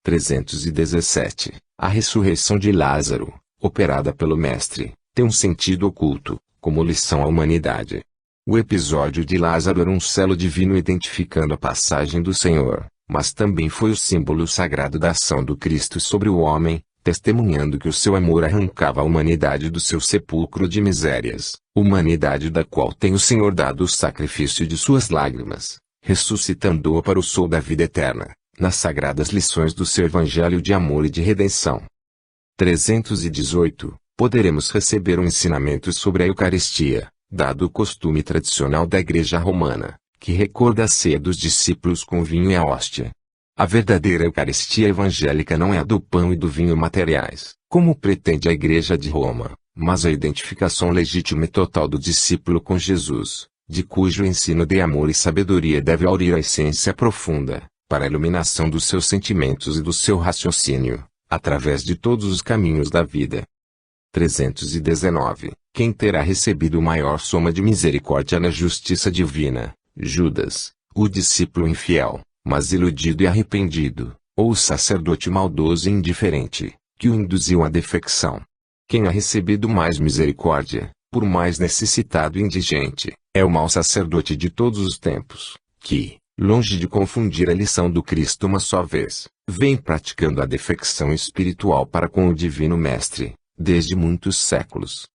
317. A ressurreição de Lázaro, operada pelo Mestre, tem um sentido oculto, como lição à humanidade. O episódio de Lázaro era um selo divino identificando a passagem do Senhor, mas também foi o símbolo sagrado da ação do Cristo sobre o homem, testemunhando que o seu amor arrancava a humanidade do seu sepulcro de misérias, humanidade da qual tem o Senhor dado o sacrifício de suas lágrimas, ressuscitando-a para o sol da vida eterna, nas sagradas lições do seu evangelho de amor e de redenção. 318. Poderemos receber um ensinamento sobre a Eucaristia, dado o costume tradicional da Igreja Romana, que recorda a ceia dos discípulos com vinho e a hóstia. A verdadeira Eucaristia evangélica não é a do pão e do vinho materiais, como pretende a Igreja de Roma, mas a identificação legítima e total do discípulo com Jesus, de cujo ensino de amor e sabedoria deve aurir a essência profunda, para a iluminação dos seus sentimentos e do seu raciocínio, através de todos os caminhos da vida. 319. Quem terá recebido maior soma de misericórdia na justiça divina? Judas, o discípulo infiel, mas iludido e arrependido, ou o sacerdote maldoso e indiferente, que o induziu à defecção. Quem ha recebido mais misericórdia, por mais necessitado e indigente, é o mau sacerdote de todos os tempos, que, longe de confundir a lição do Cristo uma só vez, vem praticando a defecção espiritual para com o Divino Mestre, desde muitos séculos.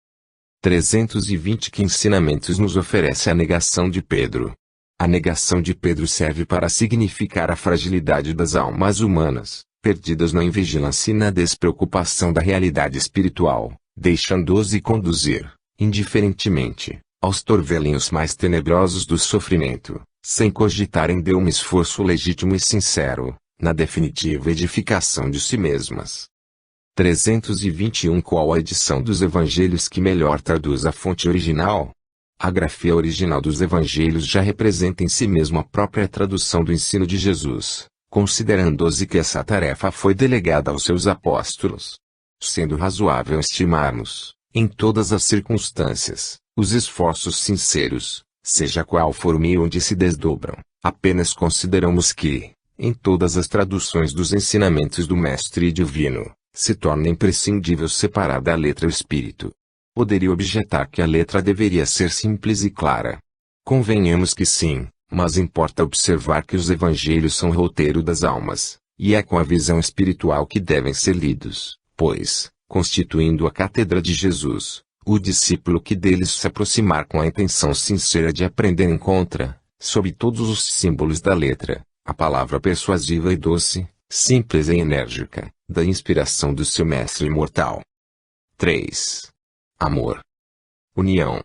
320. Que ensinamentos nos oferece a negação de Pedro? A negação de Pedro serve para significar a fragilidade das almas humanas, perdidas na invigilância e na despreocupação da realidade espiritual, deixando-se conduzir, indiferentemente, aos torvelinhos mais tenebrosos do sofrimento, sem cogitarem de um esforço legítimo e sincero, na definitiva edificação de si mesmas. 321. Qual a edição dos Evangelhos que melhor traduz a fonte original? A grafia original dos Evangelhos já representa em si mesmo a própria tradução do ensino de Jesus, considerando-se que essa tarefa foi delegada aos seus apóstolos. Sendo razoável estimarmos, em todas as circunstâncias, os esforços sinceros, seja qual for o meio onde se desdobram, apenas consideramos que, em todas as traduções dos ensinamentos do Mestre Divino, se torna imprescindível separar da letra o espírito. Poderia objetar que a letra deveria ser simples e clara. Convenhamos que sim, mas importa observar que os evangelhos são o roteiro das almas, e é com a visão espiritual que devem ser lidos, pois, constituindo a cátedra de Jesus, o discípulo que deles se aproximar com a intenção sincera de aprender encontra, sob todos os símbolos da letra, a palavra persuasiva e doce, simples e enérgica, da inspiração do seu Mestre imortal. 3. Amor. União.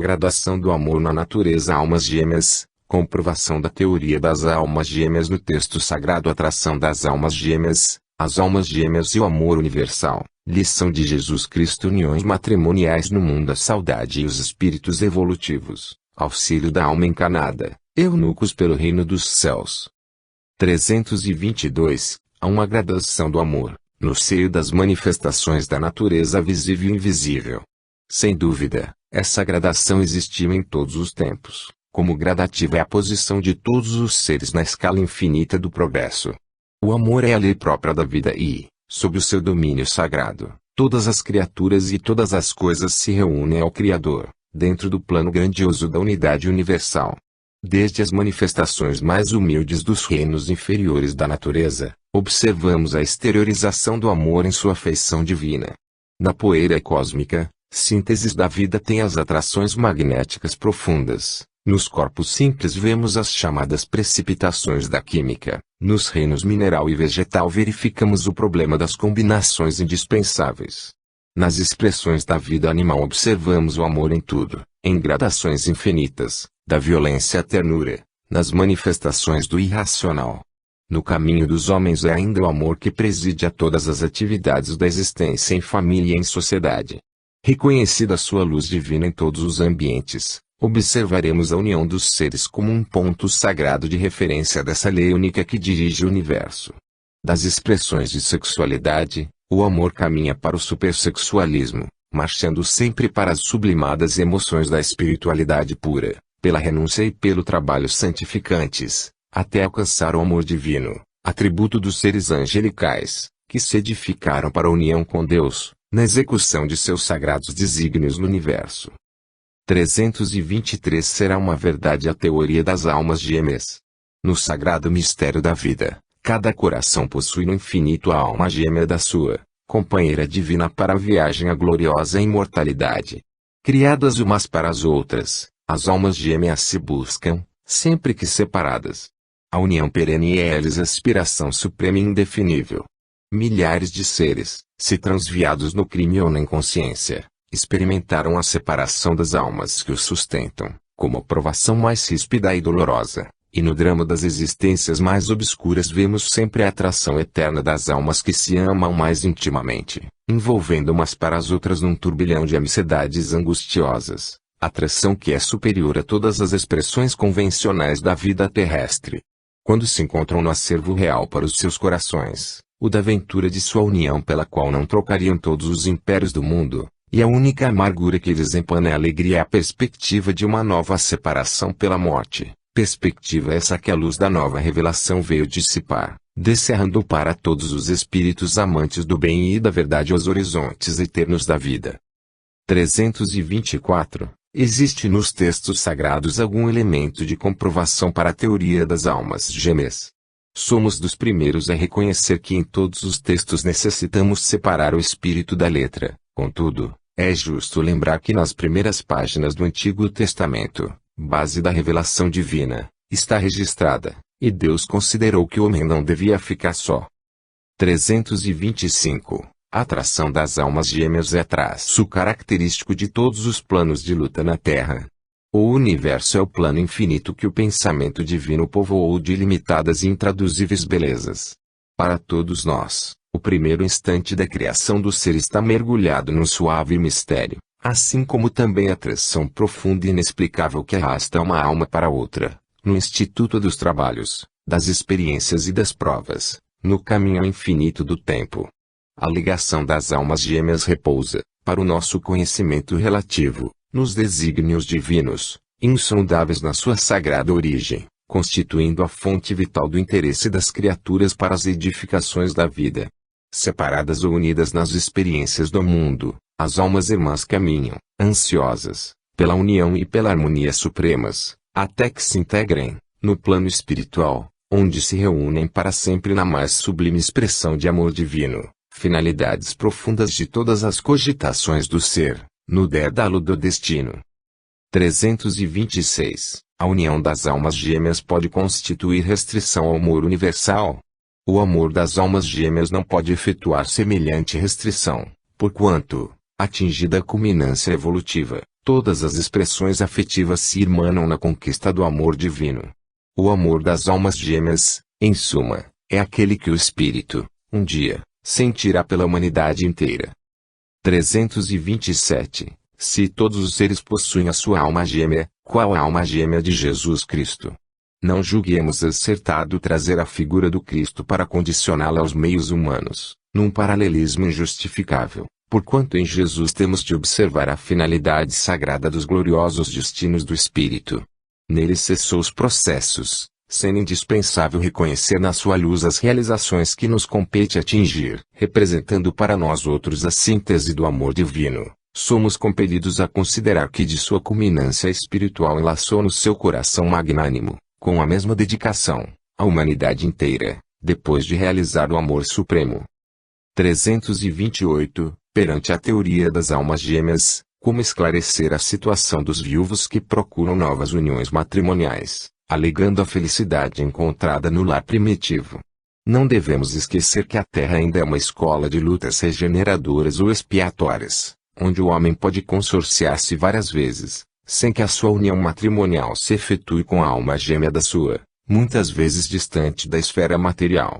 Graduação do amor na natureza. Almas gêmeas. Comprovação da teoria das almas gêmeas no texto sagrado. Atração das almas gêmeas, as almas gêmeas e o amor universal. Lição de Jesus Cristo. Uniões matrimoniais no mundo. A saudade e os espíritos evolutivos. Auxílio da alma encarnada. Eunucos pelo reino dos céus. 322. Há uma gradação do amor, no seio das manifestações da natureza visível e invisível. Sem dúvida, essa gradação existiu em todos os tempos, como gradativa é a posição de todos os seres na escala infinita do progresso. O amor é a lei própria da vida e, sob o seu domínio sagrado, todas as criaturas e todas as coisas se reúnem ao Criador, dentro do plano grandioso da unidade universal. Desde as manifestações mais humildes dos reinos inferiores da natureza, observamos a exteriorização do amor em sua feição divina. Na poeira cósmica, sínteses da vida tem as atrações magnéticas profundas. Nos corpos simples vemos as chamadas precipitações da química. Nos reinos mineral e vegetal verificamos o problema das combinações indispensáveis. Nas expressões da vida animal observamos o amor em tudo, em gradações infinitas, da violência à ternura, nas manifestações do irracional. No caminho dos homens é ainda o amor que preside a todas as atividades da existência em família e em sociedade. Reconhecida sua luz divina em todos os ambientes, observaremos a união dos seres como um ponto sagrado de referência dessa lei única que dirige o universo. Das expressões de sexualidade, o amor caminha para o supersexualismo, marchando sempre para as sublimadas emoções da espiritualidade pura, pela renúncia e pelo trabalho santificantes, até alcançar o amor divino, atributo dos seres angelicais, que se edificaram para a união com Deus, na execução de seus sagrados desígnios no universo. 323 será uma verdade a teoria das almas gêmeas. No sagrado mistério da vida, cada coração possui no infinito a alma gêmea da sua companheira divina para a viagem à gloriosa imortalidade. Criadas umas para as outras, as almas gêmeas se buscam, sempre que separadas. A união perene é-lhes aspiração suprema e indefinível. Milhares de seres, se transviados no crime ou na inconsciência, experimentaram a separação das almas que os sustentam, como a provação mais ríspida e dolorosa, e no drama das existências mais obscuras vemos sempre a atração eterna das almas que se amam mais intimamente, envolvendo umas para as outras num turbilhão de amizades angustiosas, atração que é superior a todas as expressões convencionais da vida terrestre. Quando se encontram no acervo real para os seus corações, o da aventura de sua união pela qual não trocariam todos os impérios do mundo, e a única amargura que lhes empana é a alegria é a perspectiva de uma nova separação pela morte, perspectiva essa que a luz da nova revelação veio dissipar, descerrando para todos os espíritos amantes do bem e da verdade os horizontes eternos da vida. 324. Existe nos textos sagrados algum elemento de comprovação para a teoria das almas gêmeas? Somos dos primeiros a reconhecer que em todos os textos necessitamos separar o espírito da letra. Contudo, é justo lembrar que nas primeiras páginas do Antigo Testamento, base da revelação divina, está registrada, e Deus considerou que o homem não devia ficar só. 325. A atração das almas gêmeas é traço característico de todos os planos de luta na Terra. O universo é o plano infinito que o pensamento divino povoou de ilimitadas e intraduzíveis belezas. Para todos nós, o primeiro instante da criação do ser está mergulhado num suave mistério, assim como também a atração profunda e inexplicável que arrasta uma alma para outra, no instituto dos trabalhos, das experiências e das provas, no caminho infinito do tempo. A ligação das almas gêmeas repousa, para o nosso conhecimento relativo, nos desígnios divinos, insondáveis na sua sagrada origem, constituindo a fonte vital do interesse das criaturas para as edificações da vida. Separadas ou unidas nas experiências do mundo, as almas irmãs caminham, ansiosas, pela união e pela harmonia supremas, até que se integrem, no plano espiritual, onde se reúnem para sempre na mais sublime expressão de amor divino. Finalidades profundas de todas as cogitações do ser, no dédalo do destino. 326. A união das almas gêmeas pode constituir restrição ao amor universal. O amor das almas gêmeas não pode efetuar semelhante restrição, porquanto, atingida a culminância evolutiva, todas as expressões afetivas se irmanam na conquista do amor divino. O amor das almas gêmeas, em suma, é aquele que o espírito, um dia, sentirá pela humanidade inteira. 327. Se todos os seres possuem a sua alma gêmea, qual a alma gêmea de Jesus Cristo? Não julguemos acertado trazer a figura do Cristo para condicioná-la aos meios humanos, num paralelismo injustificável, porquanto em Jesus temos de observar a finalidade sagrada dos gloriosos destinos do Espírito. Nele cessou os processos, sendo indispensável reconhecer na sua luz as realizações que nos compete atingir, representando para nós outros a síntese do amor divino. Somos compelidos a considerar que de sua culminância espiritual enlaçou no seu coração magnânimo, com a mesma dedicação, a humanidade inteira, depois de realizar o amor supremo. 328. Perante a teoria das almas gêmeas, como esclarecer a situação dos viúvos que procuram novas uniões matrimoniais, alegando a felicidade encontrada no lar primitivo? Não devemos esquecer que a Terra ainda é uma escola de lutas regeneradoras ou expiatórias, onde o homem pode consorciar-se várias vezes, sem que a sua união matrimonial se efetue com a alma gêmea da sua, muitas vezes distante da esfera material.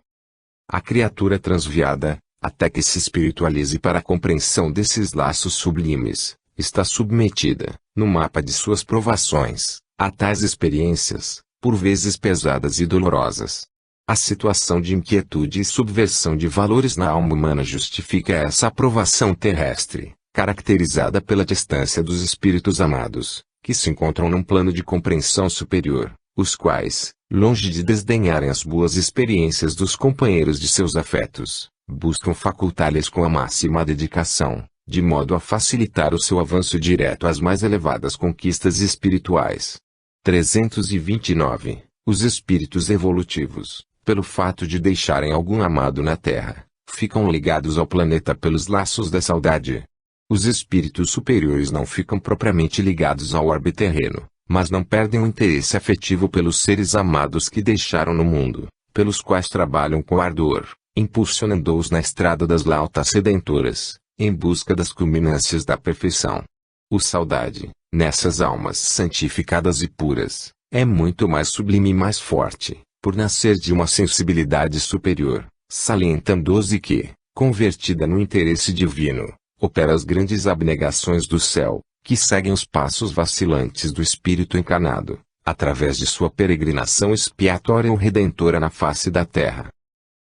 A criatura transviada, até que se espiritualize para a compreensão desses laços sublimes, está submetida, no mapa de suas provações, a tais experiências, por vezes pesadas e dolorosas. A situação de inquietude e subversão de valores na alma humana justifica essa aprovação terrestre, caracterizada pela distância dos espíritos amados, que se encontram num plano de compreensão superior, os quais, longe de desdenharem as boas experiências dos companheiros de seus afetos, buscam facultá-lhes com a máxima dedicação, de modo a facilitar o seu avanço direto às mais elevadas conquistas espirituais. 329. Os espíritos evolutivos, pelo fato de deixarem algum amado na Terra, ficam ligados ao planeta pelos laços da saudade. Os espíritos superiores não ficam propriamente ligados ao orbe terreno, mas não perdem o interesse afetivo pelos seres amados que deixaram no mundo, pelos quais trabalham com ardor, impulsionando-os na estrada das lautas redentoras, em busca das culminâncias da perfeição. O saudade, nessas almas santificadas e puras, é muito mais sublime e mais forte, por nascer de uma sensibilidade superior, salientando-se que, convertida no interesse divino, opera as grandes abnegações do céu, que seguem os passos vacilantes do espírito encarnado, através de sua peregrinação expiatória ou redentora na face da terra.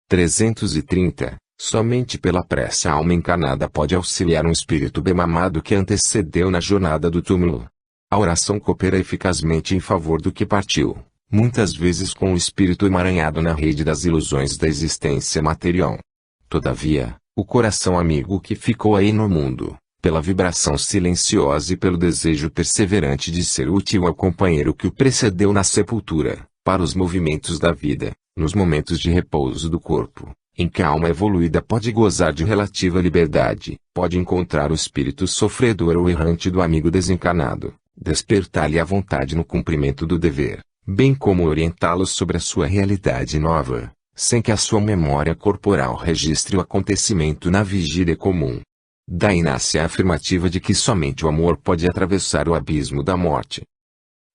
330. Somente pela prece a alma encarnada pode auxiliar um espírito bem-amado que antecedeu na jornada do túmulo. A oração coopera eficazmente em favor do que partiu, muitas vezes com o espírito emaranhado na rede das ilusões da existência material. Todavia, o coração amigo que ficou aí no mundo, pela vibração silenciosa e pelo desejo perseverante de ser útil ao companheiro que o precedeu na sepultura, para os movimentos da vida, nos momentos de repouso do corpo, em que a alma evoluída pode gozar de relativa liberdade, pode encontrar o espírito sofredor ou errante do amigo desencarnado, despertar-lhe a vontade no cumprimento do dever, bem como orientá-lo sobre a sua realidade nova, sem que a sua memória corporal registre o acontecimento na vigília comum. Daí nasce a afirmativa de que somente o amor pode atravessar o abismo da morte.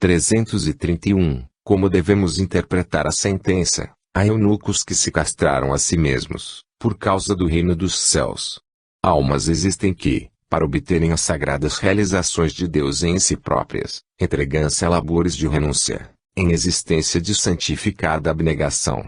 331. Como devemos interpretar a sentença? Há eunucos que se castraram a si mesmos, por causa do reino dos céus. Almas existem que, para obterem as sagradas realizações de Deus em si próprias, entregam-se a labores de renúncia, em existência de santificada abnegação.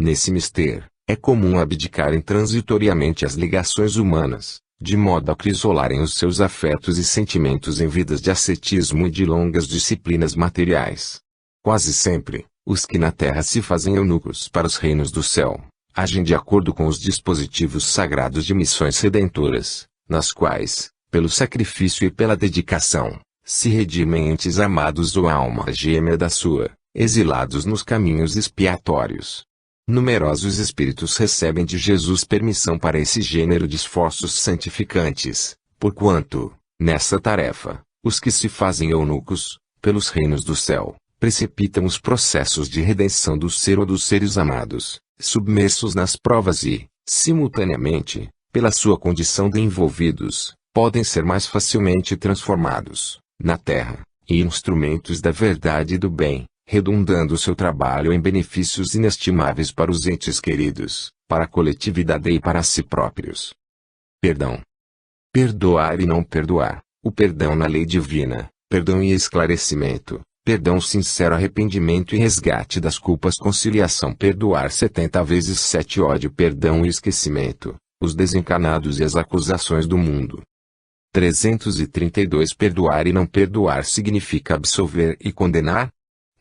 Nesse mister, é comum abdicarem transitoriamente as ligações humanas, de modo a crisolarem os seus afetos e sentimentos em vidas de ascetismo e de longas disciplinas materiais. Quase sempre, os que na terra se fazem eunucos para os reinos do céu, agem de acordo com os dispositivos sagrados de missões redentoras, nas quais, pelo sacrifício e pela dedicação, se redimem entes amados ou alma gêmea da sua, exilados nos caminhos expiatórios. Numerosos espíritos recebem de Jesus permissão para esse gênero de esforços santificantes, porquanto, nessa tarefa, os que se fazem eunucos, pelos reinos do céu, precipitam os processos de redenção do ser ou dos seres amados, submersos nas provas e, simultaneamente, pela sua condição de envolvidos, podem ser mais facilmente transformados, na terra, em instrumentos da verdade e do bem, redundando seu trabalho em benefícios inestimáveis para os entes queridos, para a coletividade e para si próprios. Perdão. Perdoar e não perdoar. O perdão na lei divina, perdão e esclarecimento, perdão sincero, arrependimento e resgate das culpas, conciliação, perdoar 70 vezes 7, ódio, perdão e esquecimento, os desencarnados e as acusações do mundo. 332. Perdoar e não perdoar significa absolver e condenar?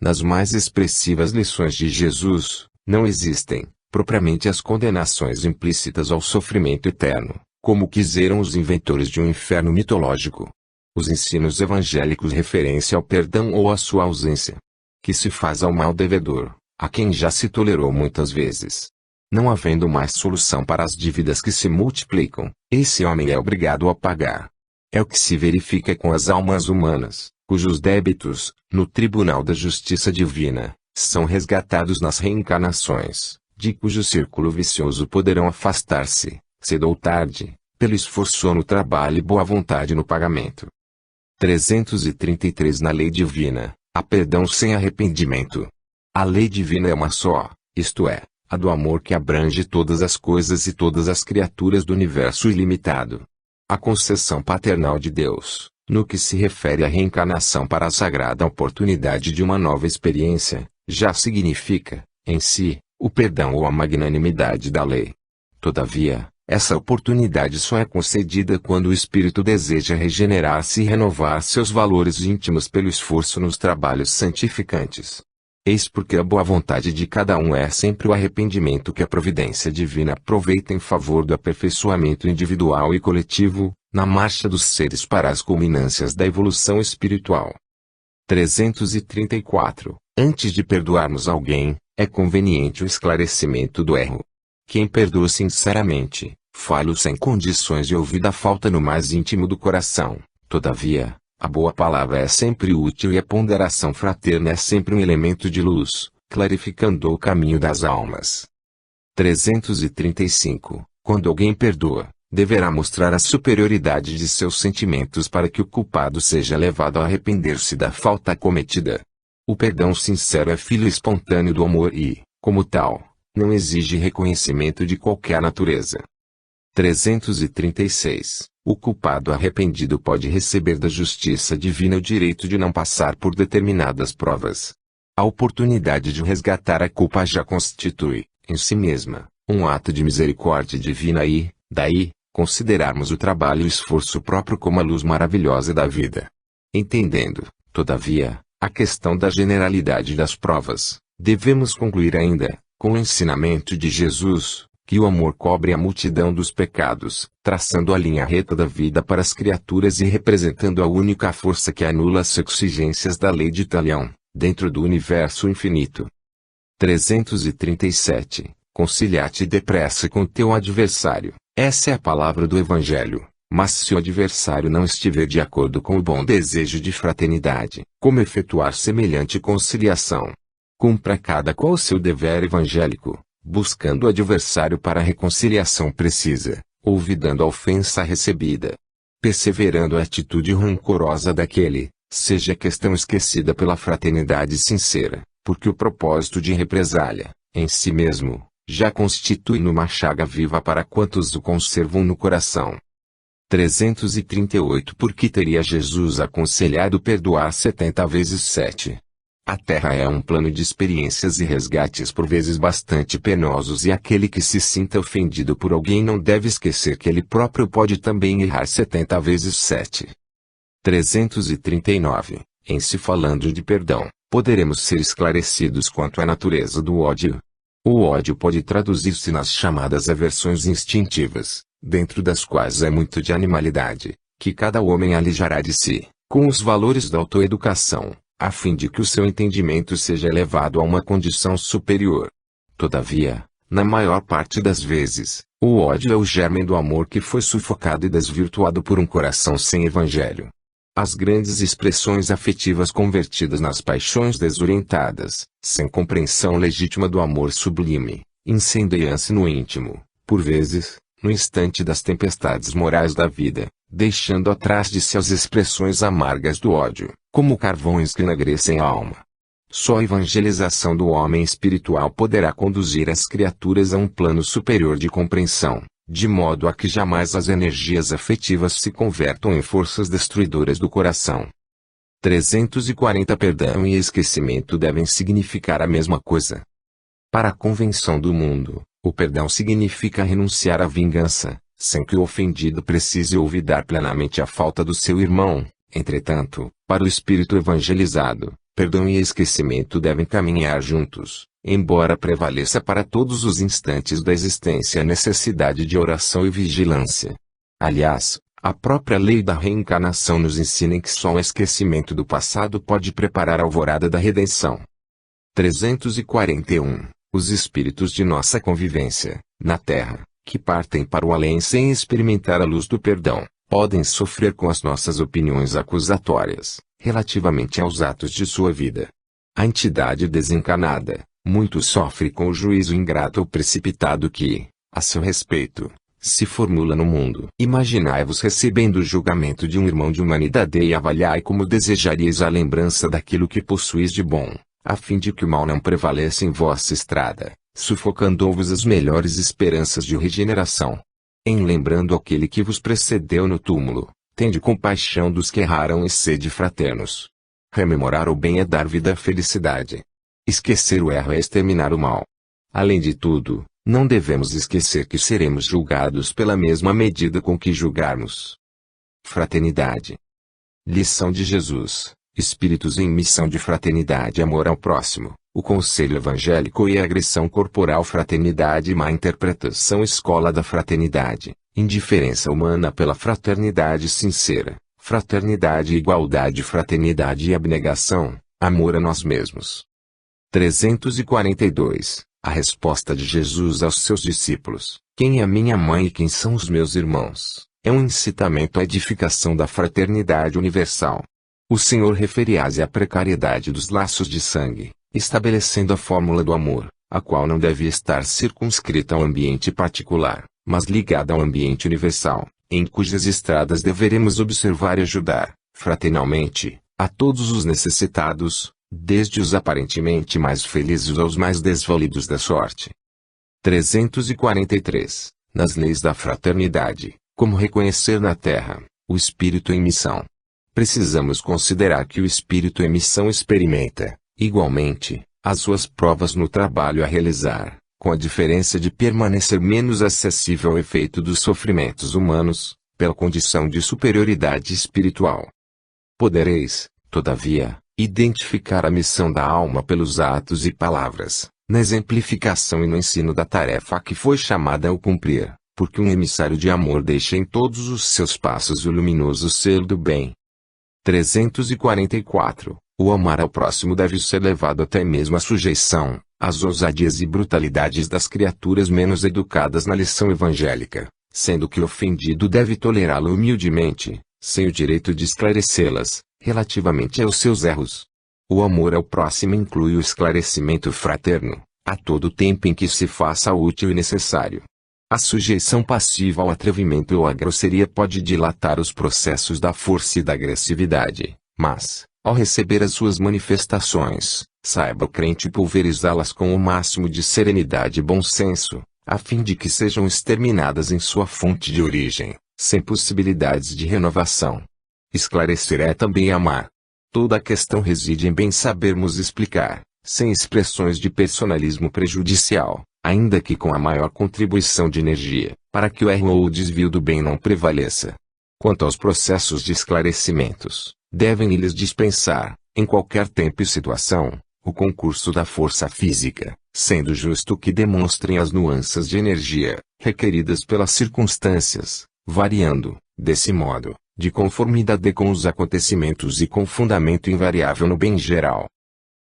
Nas mais expressivas lições de Jesus, não existem, propriamente, as condenações implícitas ao sofrimento eterno, como quiseram os inventores de um inferno mitológico. Os ensinos evangélicos referência ao perdão ou à sua ausência, que se faz ao mal devedor, a quem já se tolerou muitas vezes. Não havendo mais solução para as dívidas que se multiplicam, esse homem é obrigado a pagar. É o que se verifica com as almas humanas, cujos débitos, no tribunal da justiça divina, são resgatados nas reencarnações, de cujo círculo vicioso poderão afastar-se, cedo ou tarde, pelo esforço no trabalho e boa vontade no pagamento. 333 Na lei divina, há perdão sem arrependimento. A lei divina é uma só, isto é, a do amor que abrange todas as coisas e todas as criaturas do universo ilimitado. A concessão paternal de Deus, no que se refere à reencarnação para a sagrada oportunidade de uma nova experiência, já significa, em si, o perdão ou a magnanimidade da lei. Todavia, essa oportunidade só é concedida quando o espírito deseja regenerar-se e renovar seus valores íntimos pelo esforço nos trabalhos santificantes. Eis porque a boa vontade de cada um é sempre o arrependimento que a providência divina aproveita em favor do aperfeiçoamento individual e coletivo, na marcha dos seres para as culminâncias da evolução espiritual. 334. Antes de perdoarmos alguém, é conveniente o esclarecimento do erro. Quem perdoa sinceramente, fala sem condições e ouvida a falta no mais íntimo do coração. Todavia, a boa palavra é sempre útil e a ponderação fraterna é sempre um elemento de luz, clarificando o caminho das almas. 335. Quando alguém perdoa, deverá mostrar a superioridade de seus sentimentos para que o culpado seja levado a arrepender-se da falta cometida. O perdão sincero é filho espontâneo do amor e, como tal, não exige reconhecimento de qualquer natureza. 336. O culpado arrependido pode receber da justiça divina o direito de não passar por determinadas provas. A oportunidade de resgatar a culpa já constitui, em si mesma, um ato de misericórdia divina e, daí, considerarmos o trabalho e o esforço próprio como a luz maravilhosa da vida. Entendendo, todavia, a questão da generalidade das provas, devemos concluir ainda, com o ensinamento de Jesus, que o amor cobre a multidão dos pecados, traçando a linha reta da vida para as criaturas e representando a única força que anula as exigências da lei de Talião, dentro do universo infinito. 337. Concilia-te depressa com teu adversário. Essa é a palavra do Evangelho. Mas se o adversário não estiver de acordo com o bom desejo de fraternidade, como efetuar semelhante conciliação? Cumpra cada qual seu dever evangélico, buscando o adversário para a reconciliação precisa, olvidando a ofensa recebida. Perseverando a atitude rancorosa daquele, seja a questão esquecida pela fraternidade sincera, porque o propósito de represália, em si mesmo, já constitui uma chaga viva para quantos o conservam no coração. 338 Por que teria Jesus aconselhado perdoar 70 vezes 7? A Terra é um plano de experiências e resgates por vezes bastante penosos e aquele que se sinta ofendido por alguém não deve esquecer que ele próprio pode também errar 70 vezes 7. 339 Em se falando de perdão, poderemos ser esclarecidos quanto à natureza do ódio. O ódio pode traduzir-se nas chamadas aversões instintivas, dentro das quais é muito de animalidade, que cada homem alijará de si, com os valores da autoeducação, a fim de que o seu entendimento seja elevado a uma condição superior. Todavia, na maior parte das vezes, o ódio é o germe do amor que foi sufocado e desvirtuado por um coração sem evangelho. As grandes expressões afetivas convertidas nas paixões desorientadas, sem compreensão legítima do amor sublime, incendiam-se no íntimo, por vezes, no instante das tempestades morais da vida, deixando atrás de si as expressões amargas do ódio, como carvões que enegrecem a alma. Só a evangelização do homem espiritual poderá conduzir as criaturas a um plano superior de compreensão, de modo a que jamais as energias afetivas se convertam em forças destruidoras do coração. 340 Perdão e esquecimento devem significar a mesma coisa. Para a convenção do mundo, o perdão significa renunciar à vingança, sem que o ofendido precise olvidar plenamente a falta do seu irmão. Entretanto, para o espírito evangelizado, perdão e esquecimento devem caminhar juntos, embora prevaleça para todos os instantes da existência a necessidade de oração e vigilância. Aliás, a própria lei da reencarnação nos ensina que só o esquecimento do passado pode preparar a alvorada da redenção. 341. Os espíritos de nossa convivência, na Terra, que partem para o além sem experimentar a luz do perdão, podem sofrer com as nossas opiniões acusatórias, relativamente aos atos de sua vida. A entidade desencarnada, muito sofre com o juízo ingrato ou precipitado que, a seu respeito, se formula no mundo. Imaginai-vos recebendo o julgamento de um irmão de humanidade e avaliai como desejaríeis a lembrança daquilo que possuís de bom, a fim de que o mal não prevaleça em vossa estrada, sufocando-vos as melhores esperanças de regeneração. Em lembrando aquele que vos precedeu no túmulo, tende compaixão dos que erraram e sede fraternos. Rememorar o bem é dar vida à felicidade. Esquecer o erro é exterminar o mal. Além de tudo, não devemos esquecer que seremos julgados pela mesma medida com que julgarmos. Fraternidade. Lição de Jesus: espíritos em missão de fraternidade e amor ao próximo, o conselho evangélico e a agressão corporal. Fraternidade e má interpretação. Escola da fraternidade, indiferença humana pela fraternidade sincera, fraternidade e igualdade. Fraternidade e abnegação, amor a nós mesmos. 342. A resposta de Jesus aos seus discípulos: quem é minha mãe e quem são os meus irmãos? É um incitamento à edificação da fraternidade universal. O Senhor referia-se à precariedade dos laços de sangue, estabelecendo a fórmula do amor, a qual não deve estar circunscrita ao ambiente particular, mas ligada ao ambiente universal, em cujas estradas deveremos observar e ajudar, fraternalmente, a todos os necessitados, desde os aparentemente mais felizes aos mais desvalidos da sorte. 343. Nas leis da fraternidade, como reconhecer na terra o espírito em missão. Precisamos considerar que o espírito em missão experimenta, igualmente, as suas provas no trabalho a realizar, com a diferença de permanecer menos acessível ao efeito dos sofrimentos humanos, pela condição de superioridade espiritual. Podereis, todavia, identificar a missão da alma pelos atos e palavras, na exemplificação e no ensino da tarefa a que foi chamada ao cumprir, porque um emissário de amor deixa em todos os seus passos o luminoso selo do bem. 344. O amar ao próximo deve ser levado até mesmo à sujeição, às ousadias e brutalidades das criaturas menos educadas na lição evangélica, sendo que o ofendido deve tolerá-lo humildemente, sem o direito de esclarecê-las, relativamente aos seus erros. O amor ao próximo inclui o esclarecimento fraterno, a todo tempo em que se faça útil e necessário. A sujeição passiva ao atrevimento ou à grosseria pode dilatar os processos da força e da agressividade, mas, ao receber as suas manifestações, saiba o crente pulverizá-las com o máximo de serenidade e bom senso, a fim de que sejam exterminadas em sua fonte de origem, sem possibilidades de renovação. Esclarecer é também amar. Toda a questão reside em bem sabermos explicar, sem expressões de personalismo prejudicial, ainda que com a maior contribuição de energia, para que o erro ou o desvio do bem não prevaleça. Quanto aos processos de esclarecimentos, devem eles dispensar, em qualquer tempo e situação, o concurso da força física, sendo justo que demonstrem as nuances de energia, requeridas pelas circunstâncias, variando, desse modo, de conformidade com os acontecimentos e com fundamento invariável no bem geral.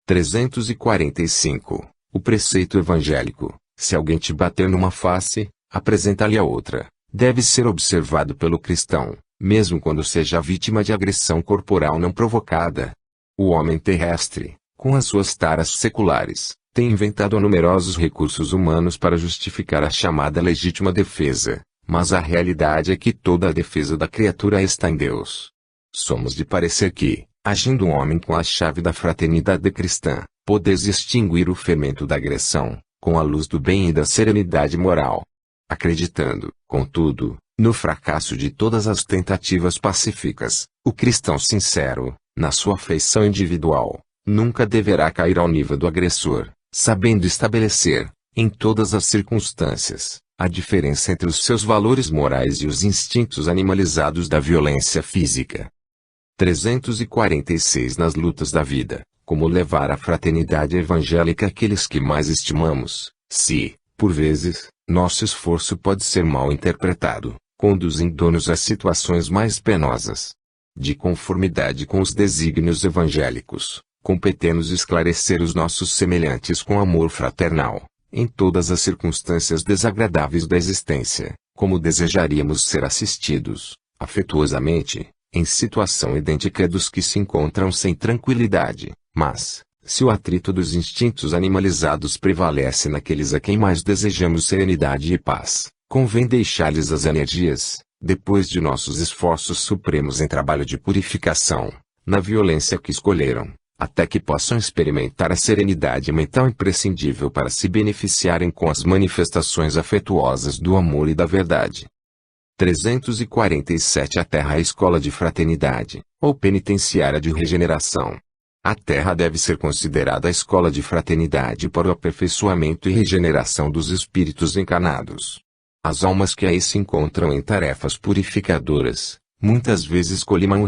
345. O preceito evangélico: se alguém te bater numa face, apresenta-lhe a outra, deve ser observado pelo cristão, mesmo quando seja vítima de agressão corporal não provocada. O homem terrestre, com as suas taras seculares, tem inventado numerosos recursos humanos para justificar a chamada legítima defesa, mas a realidade é que toda a defesa da criatura está em Deus. Somos de parecer que, agindo um homem com a chave da fraternidade cristã, podeis extinguir o fermento da agressão, com a luz do bem e da serenidade moral. Acreditando, contudo, no fracasso de todas as tentativas pacíficas, o cristão sincero, na sua afeição individual, nunca deverá cair ao nível do agressor, sabendo estabelecer, em todas as circunstâncias, a diferença entre os seus valores morais e os instintos animalizados da violência física. 346. Nas lutas da vida, como levar a fraternidade evangélica àqueles que mais estimamos, se, por vezes, nosso esforço pode ser mal interpretado, conduzindo-nos a situações mais penosas. De conformidade com os desígnios evangélicos, compete-nos esclarecer os nossos semelhantes com amor fraternal, em todas as circunstâncias desagradáveis da existência, como desejaríamos ser assistidos, afetuosamente, em situação idêntica dos que se encontram sem tranquilidade, mas, se o atrito dos instintos animalizados prevalece naqueles a quem mais desejamos serenidade e paz, Convém deixar-lhes as energias, depois de nossos esforços supremos em trabalho de purificação, na violência que escolheram, até que possam experimentar a serenidade mental imprescindível para se beneficiarem com as manifestações afetuosas do amor e da verdade. 347 A Terra é a escola de fraternidade, ou penitenciária de regeneração. A Terra deve ser considerada a escola de fraternidade para o aperfeiçoamento e regeneração dos espíritos encarnados. As almas que aí se encontram em tarefas purificadoras, muitas vezes colimam